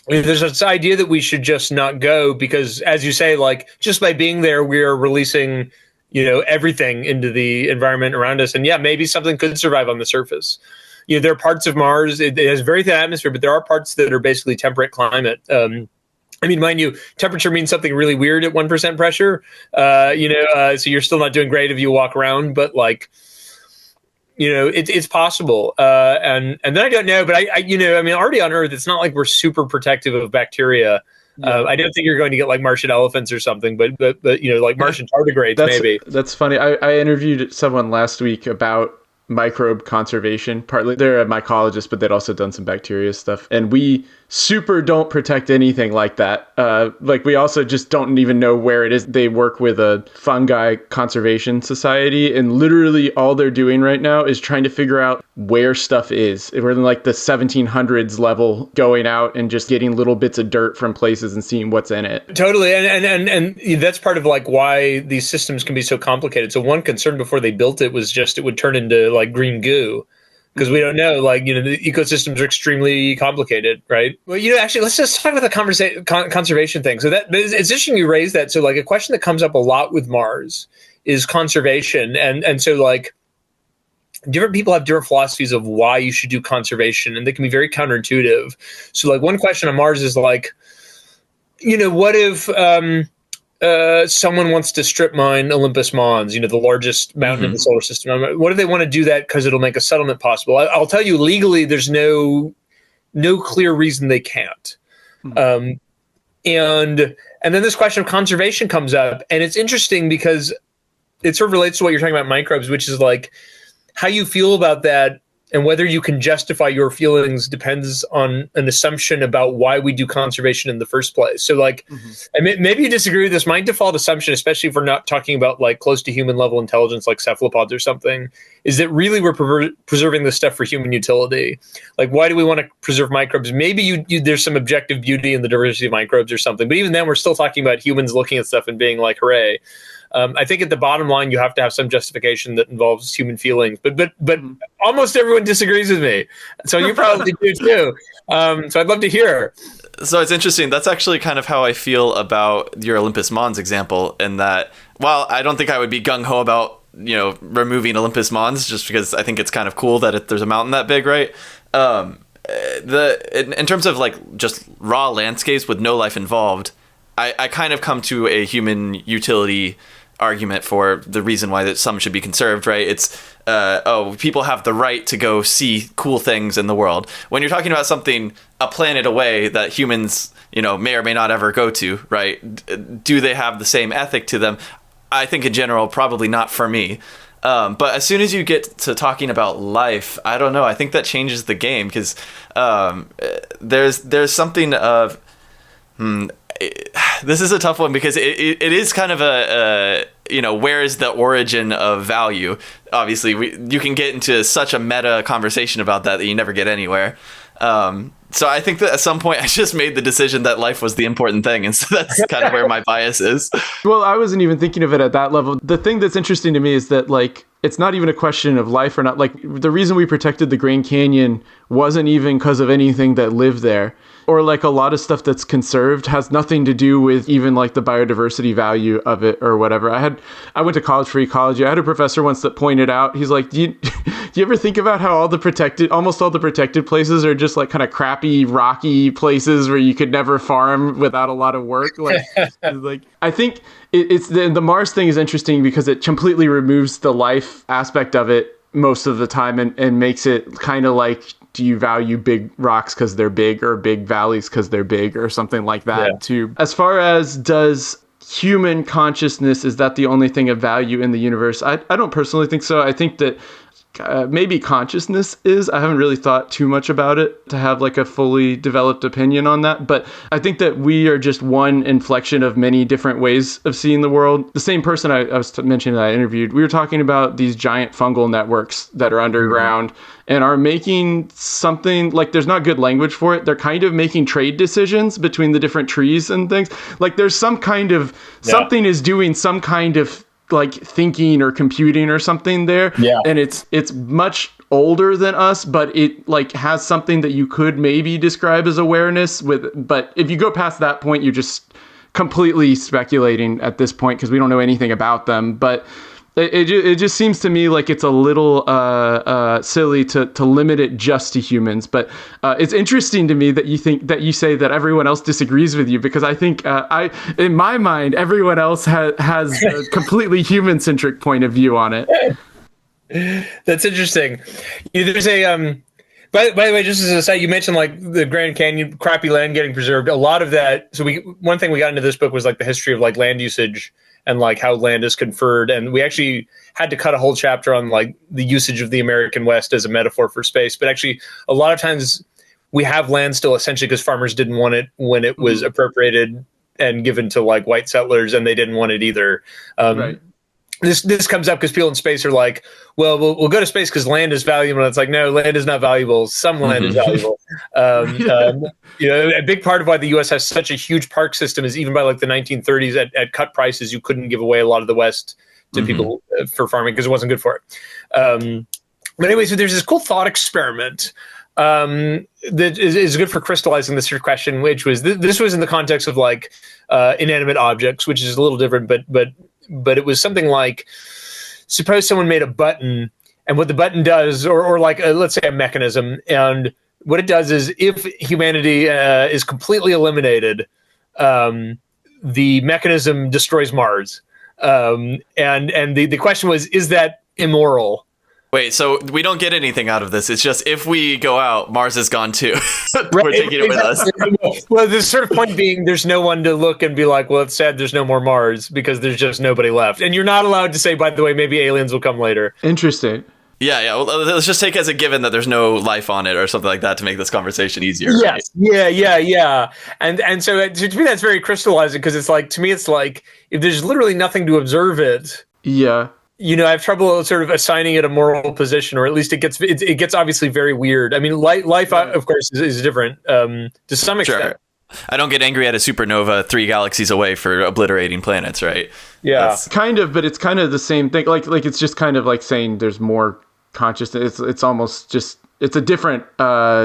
this idea that we should just not go because, as you say, like just by being there, we are releasing, everything into the environment around us. And yeah, maybe something could survive on the surface. There are parts of Mars, it has very thin atmosphere, but there are parts that are basically temperate climate. Mind you, temperature means something really weird at 1% pressure. So you're still not doing great if you walk around, but like, it's possible. And then I don't know, but already on Earth, it's not like we're super protective of bacteria. Yeah. I don't think you're going to get like Martian elephants or something, but like Martian tardigrades, maybe. That's funny. I interviewed someone last week about microbe conservation. Partly they're a mycologist, but they'd also done some bacteria stuff. And we super don't protect anything like that. We also just don't even know where it is. They work with a fungi conservation society, and literally all they're doing right now is trying to figure out where stuff is. We're in like the 1700s level, going out and just getting little bits of dirt from places and seeing what's in it. Totally. And that's part of like why these systems can be so complicated. So one concern before they built it was just it would turn into like green goo. Because we don't know, the ecosystems are extremely complicated, right? Well, actually, let's just talk about the conservation thing. So it's interesting you raise that. So, like, a question that comes up a lot with Mars is conservation, and so like different people have different philosophies of why you should do conservation, and they can be very counterintuitive. So, like, one question on Mars is like, what if someone wants to strip mine Olympus Mons, the largest mountain in the solar system. What if they want to do that because it'll make a settlement possible? I'll tell you, legally, there's no clear reason they can't. And then this question of conservation comes up, and it's interesting because it sort of relates to what you're talking about microbes, which is like how you feel about that. And whether you can justify your feelings depends on an assumption about why we do conservation in the first place. So, like, maybe you disagree with this. My default assumption, especially if we're not talking about like close to human level intelligence, like cephalopods or something, is that really we're preserving this stuff for human utility. Like, why do we want to preserve microbes? Maybe there's some objective beauty in the diversity of microbes or something. But even then, we're still talking about humans looking at stuff and being like, hooray. I think at the bottom line, you have to have some justification that involves human feelings. But almost everyone disagrees with me. So you probably do too. So I'd love to hear. So it's interesting. That's actually kind of how I feel about your Olympus Mons example, in that, while I don't think I would be gung-ho about, removing Olympus Mons, just because I think it's kind of cool that there's a mountain that big, right? In terms of like just raw landscapes with no life involved, I kind of come to a human utility argument for the reason why that some should be conserved, right? It's people have the right to go see cool things in the world. When you're talking about something a planet away that humans may or may not ever go to, right? Do they have the same ethic to them? I think in general, probably not for me. But as soon as you get to talking about life, I don't know. I think that changes the game, because there's something of this is a tough one, because it is kind of a where is the origin of value? Obviously, you can get into such a meta conversation about that you never get anywhere. So I think that at some point I just made the decision that life was the important thing, and so that's kind of where my bias is. Well, I wasn't even thinking of it at that level. The thing that's interesting to me is that, like, it's not even a question of life or not. Like, the reason we protected the Grand Canyon wasn't even because of anything that lived there. Or like a lot of stuff that's conserved has nothing to do with even like the biodiversity value of it or whatever. I went to college for ecology. I had a professor once that pointed out, he's like, do you ever think about how almost all the protected places are just like kind of crappy, rocky places where you could never farm without a lot of work? Like I think it's the Mars thing is interesting because it completely removes the life aspect of it most of the time and makes it kind of like, do you value big rocks because they're big, or big valleys because they're big, or something like that too. As far as does human consciousness, is that the only thing of value in the universe? I don't personally think so. I think that maybe consciousness is. I haven't really thought too much about it to have like a fully developed opinion on that. But I think that we are just one inflection of many different ways of seeing the world. The same person I was mentioning that I interviewed, we were talking about these giant fungal networks that are underground and are making something like, there's not good language for it. They're kind of making trade decisions between the different trees and things. Like there's some kind of, something is doing some kind of like thinking or computing or something there. Yeah. And it's much older than us, but it like has something that you could maybe describe as awareness but if you go past that point, you're just completely speculating at this point because we don't know anything about them. But it just seems to me like it's a little silly to limit it just to humans. But it's interesting to me that you say that everyone else disagrees with you, because I think in my mind, everyone else has a completely human-centric point of view on it. That's interesting. There's a by the way, just as a side, you mentioned like the Grand Canyon, crappy land getting preserved. A lot of that. So one thing we got into this book was like the history of like land usage and like how land is conferred. And we actually had to cut a whole chapter on like the usage of the American West as a metaphor for space. But actually, a lot of times we have land still essentially because farmers didn't want it when it was appropriated and given to like white settlers, and they didn't want it either. Right. This comes up because people in space are like, well, we'll go to space because land is valuable. And it's like, no, land is not valuable. Some land is valuable. A big part of why the U.S. has such a huge park system is even by like the 1930s at cut prices, you couldn't give away a lot of the West to people for farming because it wasn't good for it. But anyway, so there's this cool thought experiment that is good for crystallizing this question, which was this was in the context of like inanimate objects, which is a little different, but it was something like, suppose someone made a button, and what the button does, or like let's say a mechanism, and what it does is if humanity is completely eliminated, the mechanism destroys Mars, and the question was, is that immoral? Wait, so we don't get anything out of this. It's just if we go out, Mars is gone too. We're taking it with us. Well, the sort of point being, there's no one to look and be like, well, it's sad there's no more Mars because there's just nobody left. And you're not allowed to say, by the way, maybe aliens will come later. Interesting. Yeah. Well, let's just take as a given that there's no life on it or something like that to make this conversation easier. Yes. Right? Yeah. And so to me, that's very crystallizing because it's like, to me, it's like if there's literally nothing to observe it. Yeah. I have trouble sort of assigning it a moral position, or at least it gets obviously very weird. I mean, life, of course, is different to some extent. Sure. I don't get angry at a supernova 3 galaxies away for obliterating planets, right? Yeah, kind of, but it's kind of the same thing. Like it's just kind of like saying there's more consciousness. It's almost just, it's a different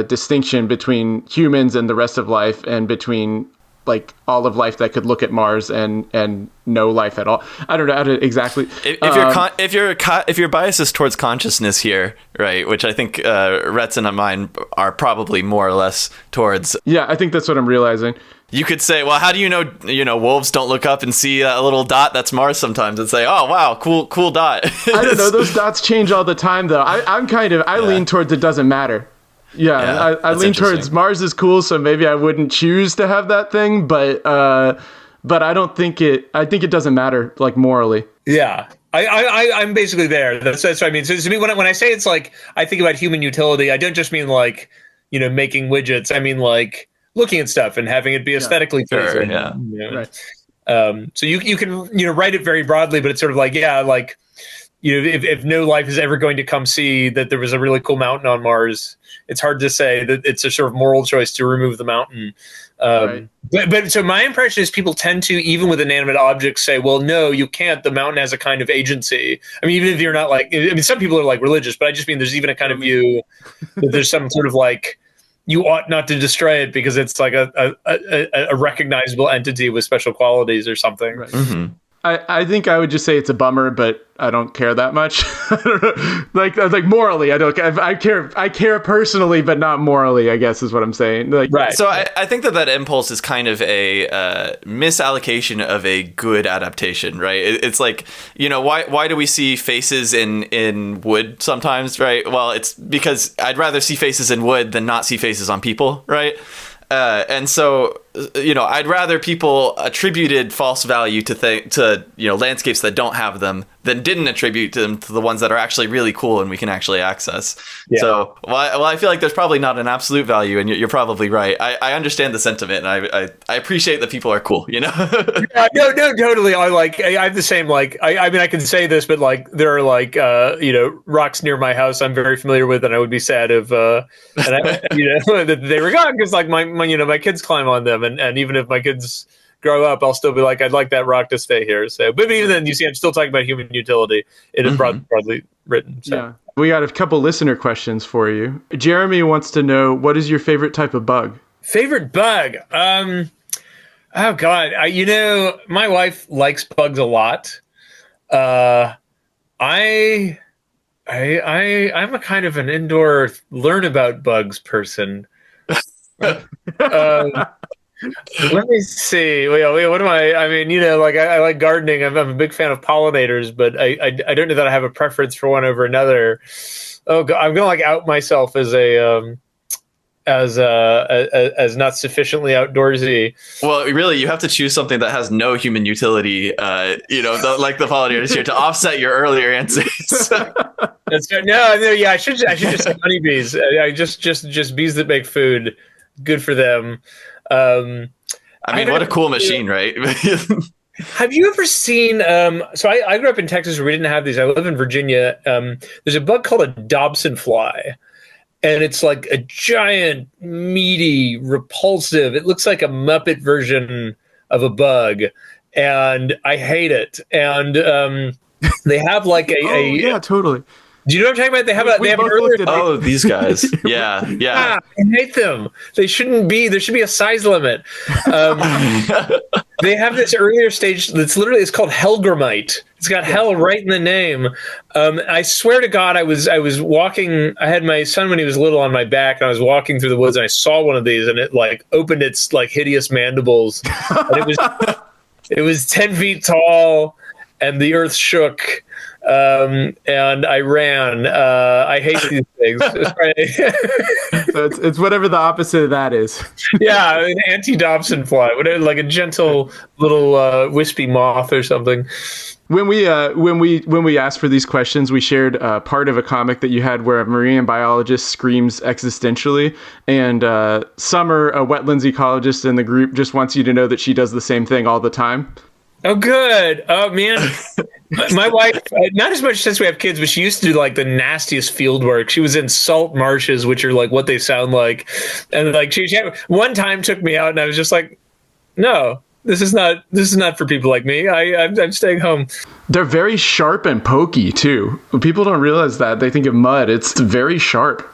distinction between humans and the rest of life, and between like all of life that could look at Mars and no life at all. I don't know how to exactly. If your bias is towards consciousness here, right, which I think Rhett's and mine are probably more or less towards. Yeah, I think that's what I'm realizing. You could say, well, how do you know wolves don't look up and see a little dot that's Mars sometimes and say, oh wow, cool dot. I don't know. Those dots change all the time though. I lean towards it doesn't matter. Yeah, I lean towards Mars is cool, so maybe I wouldn't choose to have that thing, but I don't think I think it doesn't matter, like, morally. Yeah, I'm basically there. That's what I mean. So to me, when I say it's like, I think about human utility, I don't just mean like, making widgets. I mean like looking at stuff and having it be aesthetically pleasing. Yeah. Right. So you can write it very broadly, but it's sort of like, if no life is ever going to come see that there was a really cool mountain on Mars, it's hard to say that it's a sort of moral choice to remove the mountain. Right. But so my impression is people tend to, even with inanimate objects, say, well, no, you can't. The mountain has a kind of agency. I mean, even if you're not like, some people are like religious, but I just mean there's even a kind of view that there's some sort of like, you ought not to destroy it because it's like a recognizable entity with special qualities or something. Right. Mm-hmm. I think I would just say it's a bummer, but I don't care that much. I don't know. Like morally, I don't. I care personally, but not morally, I guess is what I'm saying. Like, right. So I think that impulse is kind of a misallocation of a good adaptation, right? It's like, why do we see faces in wood sometimes, right? Well, it's because I'd rather see faces in wood than not see faces on people, right? And so I'd rather people attributed false value to landscapes that don't have them than didn't attribute them to the ones that are actually really cool and we can actually access. Yeah. So, I feel like there's probably not an absolute value, and you're probably right. I understand the sentiment, and I appreciate that people are cool, Yeah, no, totally. I have the same, I mean, I can say this, but there are rocks near my house I'm very familiar with, and I would be sad if that they were gone, because my kids climb on them, and even if my kids grow up, I'll still be like, I'd like that rock to stay here. So, but even then, you see, I'm still talking about human utility. It is broadly written. So. Yeah. We got a couple listener questions for you. Jeremy wants to know, what is your favorite type of bug? Favorite bug? Oh God, my wife likes bugs a lot. I'm a kind of an indoor learn about bugs person. Let me see. What am I? I mean, I like gardening. I'm a big fan of pollinators, but I don't know that I have a preference for one over another. Oh God, I'm gonna out myself as as not sufficiently outdoorsy. Well, really, you have to choose something that has no human utility. Like the pollinators here, to offset your earlier answers. That's no. Yeah, I should just say honeybees. I just bees that make food. Good for them. I mean, what a cool machine, right? Have you ever seen? So I grew up in Texas where we didn't have these. I live in Virginia. There's a bug called a Dobson fly, and it's like a giant, meaty, repulsive. It looks like a Muppet version of a bug, and I hate it. And they have yeah, totally. Do you know what I'm talking about? They have an earlier. These guys. Yeah. I hate them. They shouldn't be. There should be a size limit. They have this earlier stage it's called Hellgramite. It's got hell right in the name. I swear to God, I was walking. I had my son when he was little on my back, and I was walking through the woods, and I saw one of these, and it opened its hideous mandibles, and it was 10 feet tall, and the earth shook. And I ran. I hate these things. So it's whatever the opposite of that is. Yeah, an anti-Dobson fly, whatever, like a gentle little wispy moth or something. When we asked for these questions, we shared part of a comic that you had where a marine biologist screams existentially, and Summer, a wetlands ecologist in the group, just wants you to know that she does the same thing all the time. Oh, good. Oh, man. My wife, not as much since we have kids, but she used to do the nastiest field work. She was in salt marshes, which are what they sound like. And she one time took me out, and I was just like, no, this is not for people like me. I'm staying home. They're very sharp and pokey too. People don't realize that. They think of mud. It's very sharp.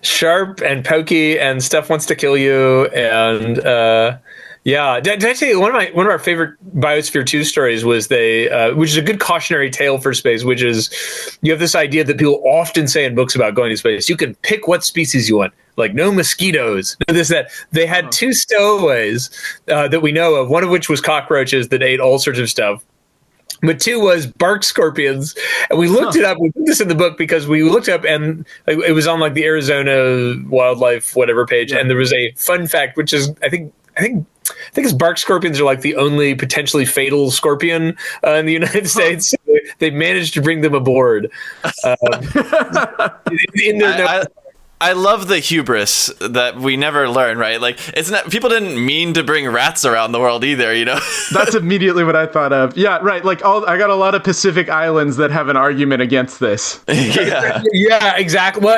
Sharp and pokey, and stuff wants to kill you. And, yeah, did I tell you one of our favorite Biosphere 2 stories was which is a good cautionary tale for space, which is you have this idea that people often say in books about going to space, you can pick what species you want, no mosquitoes, no this, that. They had two stowaways that we know of, one of which was cockroaches that ate all sorts of stuff. But two was bark scorpions. And we looked it up. We put this in the book because we looked up, and it was on the Arizona wildlife whatever page. Yeah. And there was a fun fact, which is I think it's bark scorpions are the only potentially fatal scorpion in the United States. They managed to bring them aboard. I love the hubris that we never learn, right? It's not, people didn't mean to bring rats around the world either, That's immediately what I thought of. Yeah, right. I got a lot of Pacific islands that have an argument against this. Yeah, exactly. Well,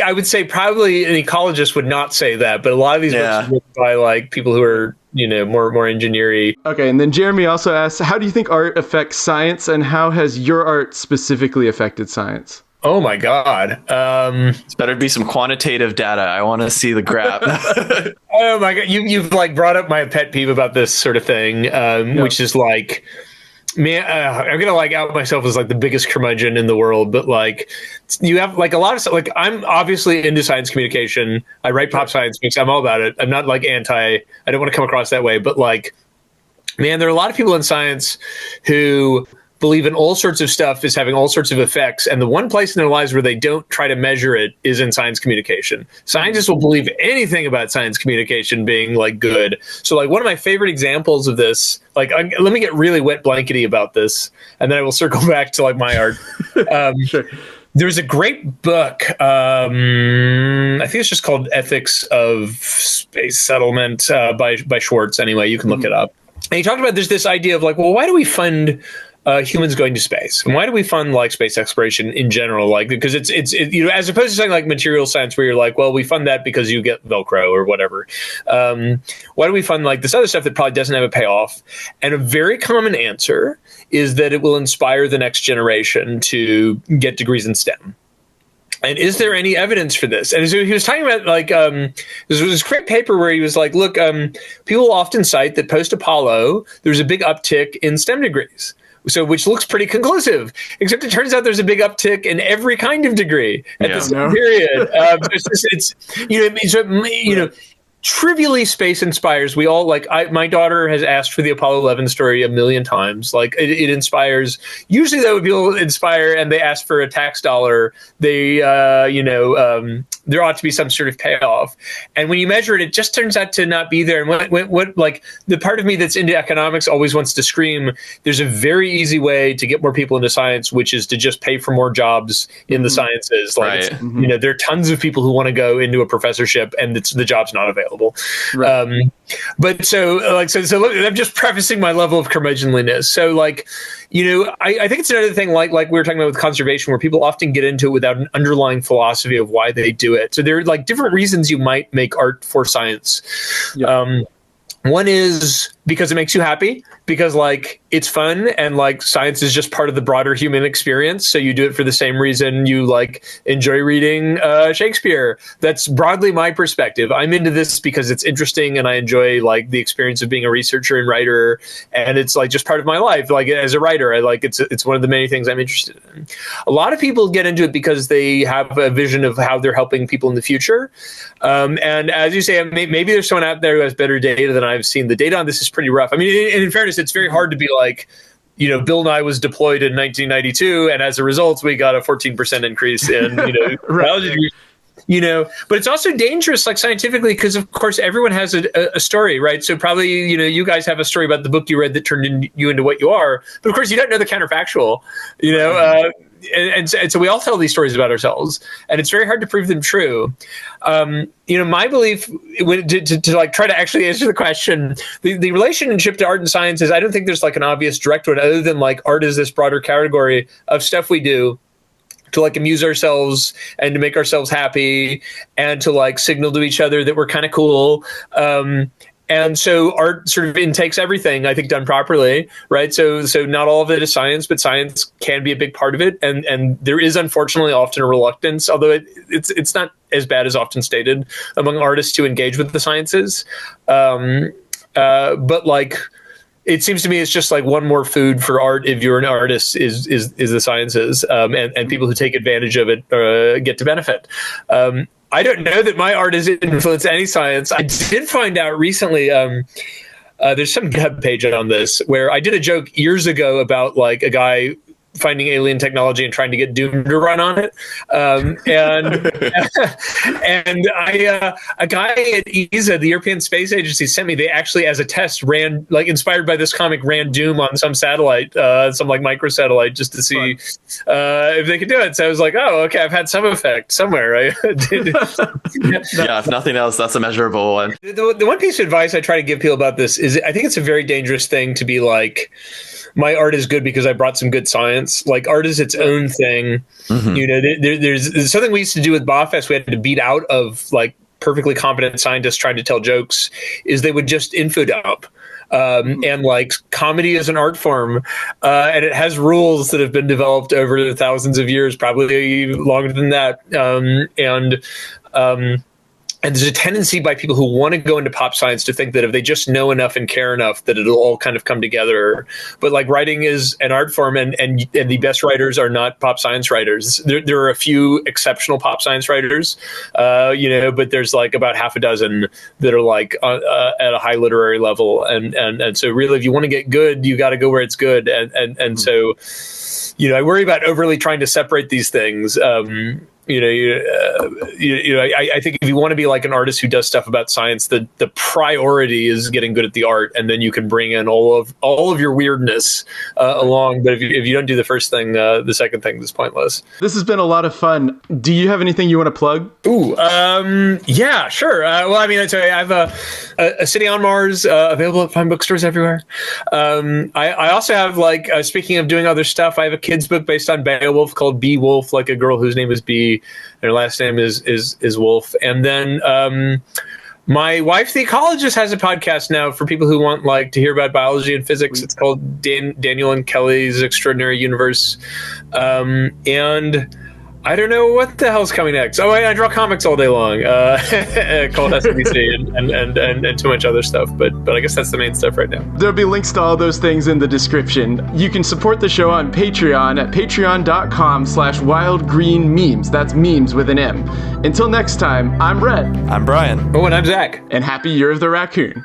I would say probably an ecologist would not say that, but a lot of these books are written by people who are more engineering. Okay, and then Jeremy also asks, how do you think art affects science, and how has your art specifically affected science? Oh my God. It's better be some quantitative data. I want to see the graph. Oh my God. You've brought up my pet peeve about this sort of thing, which is man, I'm going to out myself as the biggest curmudgeon in the world, but you have a lot of stuff. I'm obviously into science communication. I write pop science books. I'm all about it. I'm not I don't want to come across that way, but man, there are a lot of people in science who believe in all sorts of stuff is having all sorts of effects. And the one place in their lives where they don't try to measure it is in science communication. Scientists will believe anything about science communication being like good. So like one of my favorite examples of this, like let me get really wet blankety about this, and then I will circle back to like my art. Sure. There's a great book. I think it's just called Ethics of Space Settlement by Schwartz. Anyway, you can look it up. And he talked about there's this idea of like, well, why do we fund humans going to space, and why do we fund like space exploration in general? Like, because it's you know, as opposed to something like material science where you're like, well, we fund that because you get Velcro or whatever. Why do we fund like this other stuff that probably doesn't have a payoff? And a very common answer is that it will inspire the next generation to get degrees in STEM. And is there any evidence for this? And so he was talking about like there was this great paper where he was like, look, people often cite that post-Apollo there's a big uptick in STEM degrees. So, which looks pretty conclusive, except it turns out there's a big uptick in every kind of degree at the same period. It's you know, it means you know. Trivially, space inspires. We all like. My daughter has asked for the Apollo 11 story a million times. Like it inspires. Usually, that would people inspire, and they ask for a tax dollar. They, there ought to be some sort of payoff. And when you measure it, it just turns out to not be there. And what like the part of me that's into economics always wants to scream. There's a very easy way to get more people into science, which is to just pay for more jobs in the sciences. Like you know, there are tons of people who want to go into a professorship, and the job's not available. Right. But so look, I'm just prefacing my level of curmudgeonliness. So like, you know, I think it's another thing like we were talking about with conservation, where people often get into it without an underlying philosophy of why they do it. So there are like different reasons you might make art for science. Yeah. One is because it makes you happy, because like it's fun, and like science is just part of the broader human experience. So you do it for the same reason you like enjoy reading Shakespeare. That's broadly my perspective. I'm into this because it's interesting, and I enjoy like the experience of being a researcher and writer, and it's like just part of my life. Like as a writer, I like it's one of the many things I'm interested in. A lot of people get into it because they have a vision of how they're helping people in the future. And as you say, maybe there's someone out there who has better data than I've seen. The data on this is pretty rough. I mean, in fairness, it's very hard to be like, you know, Bill Nye was deployed in 1992, and as a result, we got a 14% increase in, you know, biology degrees. You know, but it's also dangerous, like scientifically, because of course everyone has a story, right? So probably, you know, you guys have a story about the book you read that turned you into what you are, but of course you don't know the counterfactual, you know. And so we all tell these stories about ourselves, and it's very hard to prove them true. You know, my belief to like try to actually answer the question, the relationship to art and science is, I don't think there's like an obvious direct one, other than like art is this broader category of stuff we do to like amuse ourselves and to make ourselves happy and to like signal to each other that we're kind of cool. And so art sort of intakes everything, I think, done properly, right? So not all of it is science, but science can be a big part of it. And there is, unfortunately, often a reluctance, although it's not as bad as often stated, among artists to engage with the sciences. But like, it seems to me it's just like one more food for art if you're an artist is the sciences, and people who take advantage of it get to benefit. I don't know that my art has influenced any science. I did find out recently, there's some GitHub page on this where I did a joke years ago about like a guy finding alien technology and trying to get Doom to run on it. And a guy at ESA, the European Space Agency, sent me, they actually, as a test, ran, like inspired by this comic, ran Doom on some satellite, some like microsatellite, just to see if they could do it. So I was like, oh, okay, I've had some effect somewhere, right? Yeah, if nothing else, that's a measurable one. The one piece of advice I try to give people about this is, I think it's a very dangerous thing to be like, my art is good because I brought some good science. Like, art is its own thing. Mm-hmm. You know, there's something we used to do with Bofest. We had to beat out of like perfectly competent scientists trying to tell jokes, is they would just info dump. And like, comedy is an art form, and it has rules that have been developed over the thousands of years, probably longer than that. And there's a tendency by people who want to go into pop science to think that if they just know enough and care enough, that it'll all kind of come together. But like writing is an art form, and the best writers are not pop science writers. There are a few exceptional pop science writers, but there's like about half a dozen that are like at a high literary level. And so really, if you want to get good, you got to go where it's good. And so, I worry about overly trying to separate these things. I think if you want to be like an artist who does stuff about science, the priority is getting good at the art, and then you can bring in all of your weirdness along. But if you don't do the first thing, the second thing is pointless. This has been a lot of fun. Do you have anything you want to plug? Ooh, yeah, sure. Well, I mean, I have a City on Mars available at fine bookstores everywhere. I also have speaking of doing other stuff, I have a kids book based on Beowulf called Bee Wolf, like a girl whose name is Bee. Their last name is Wolf. And then my wife, the ecologist, has a podcast now for people who want to hear about biology and physics. It's called Daniel and Kelly's Extraordinary Universe. And I don't know what the hell's coming next. Oh, I draw comics all day long, called SMBC and too much other stuff. But I guess that's the main stuff right now. There'll be links to all those things in the description. You can support the show on Patreon at patreon.com/wildgreenmemes. That's memes with an M. Until next time, I'm Rhett. I'm Brian. Oh, and I'm Zach. And happy Year of the Raccoon.